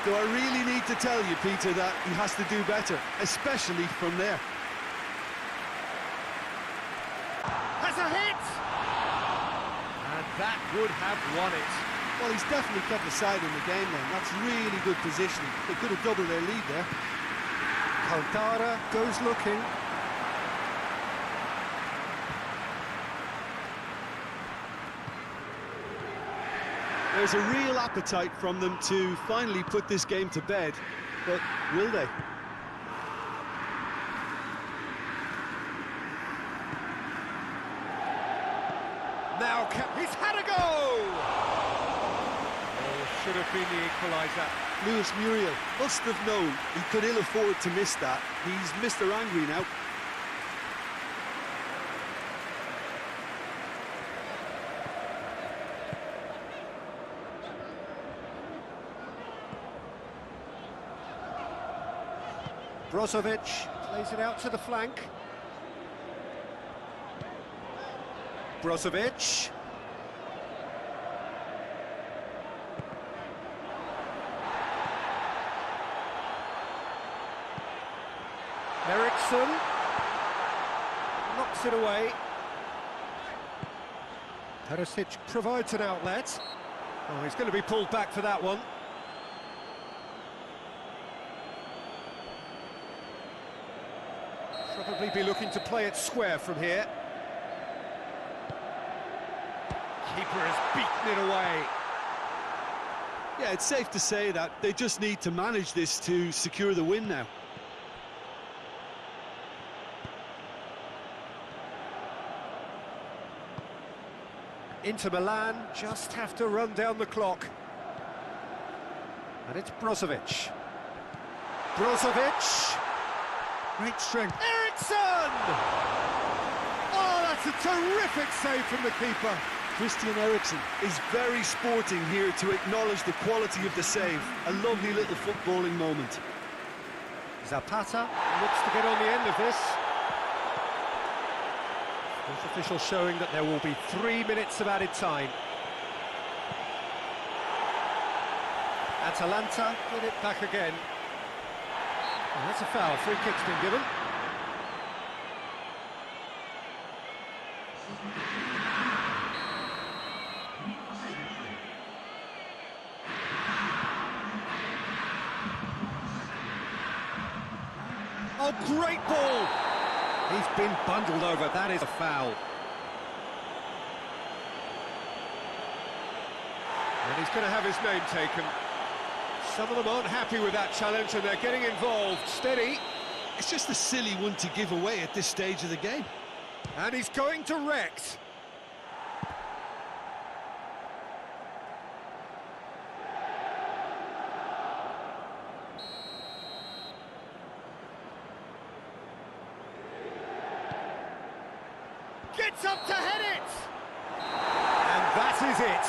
Do I really need to tell you, Peter, that he has to do better, especially from there? Has a hit! And that would have won it. Well, he's definitely kept the side in the game then. That's really good positioning. They could have doubled their lead there. Caldara goes looking. There's a real appetite from them to finally put this game to bed, but will they? Now, he's had a go! Oh, should have been the equaliser. Luis Muriel must have known he could ill afford to miss that. He's Mr. Angry now. Brozovic plays it out to the flank. Brozovic. Eriksson knocks it away. Perisic provides an outlet. Oh, he's going to be pulled back for that one. Probably be looking to play it square from here. Keeper has beaten it away. Yeah, it's safe to say that they just need to manage this to secure the win now. Inter Milan just have to run down the clock. And it's Brozovic. Brozovic. Great strength. Eriksson! Oh, that's a terrific save from the keeper. Christian Eriksen is very sporting here to acknowledge the quality of the save. A lovely little footballing moment. Zapata looks to get on the end of this. Fourth official showing that there will be 3 minutes of added time. Atalanta get it back again. Oh, that's a foul. Free kick's been given. Oh, great ball! He's been bundled over. That is a foul. And he's going to have his name taken. Some of them aren't happy with that challenge and they're getting involved. Steady. It's just a silly one to give away at this stage of the game. And he's going direct. Gets up to head it! And that is it.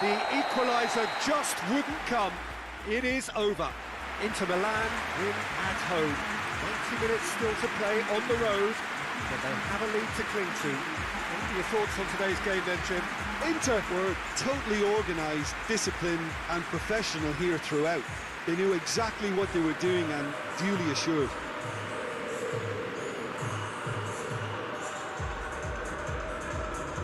The equaliser just wouldn't come. It is over. Inter Milan win at home. 90 minutes still to play on the road, but they have a lead to cling to. What are your thoughts on today's game then, Jim? Inter were totally organised, disciplined and professional here throughout. They knew exactly what they were doing and duly assured.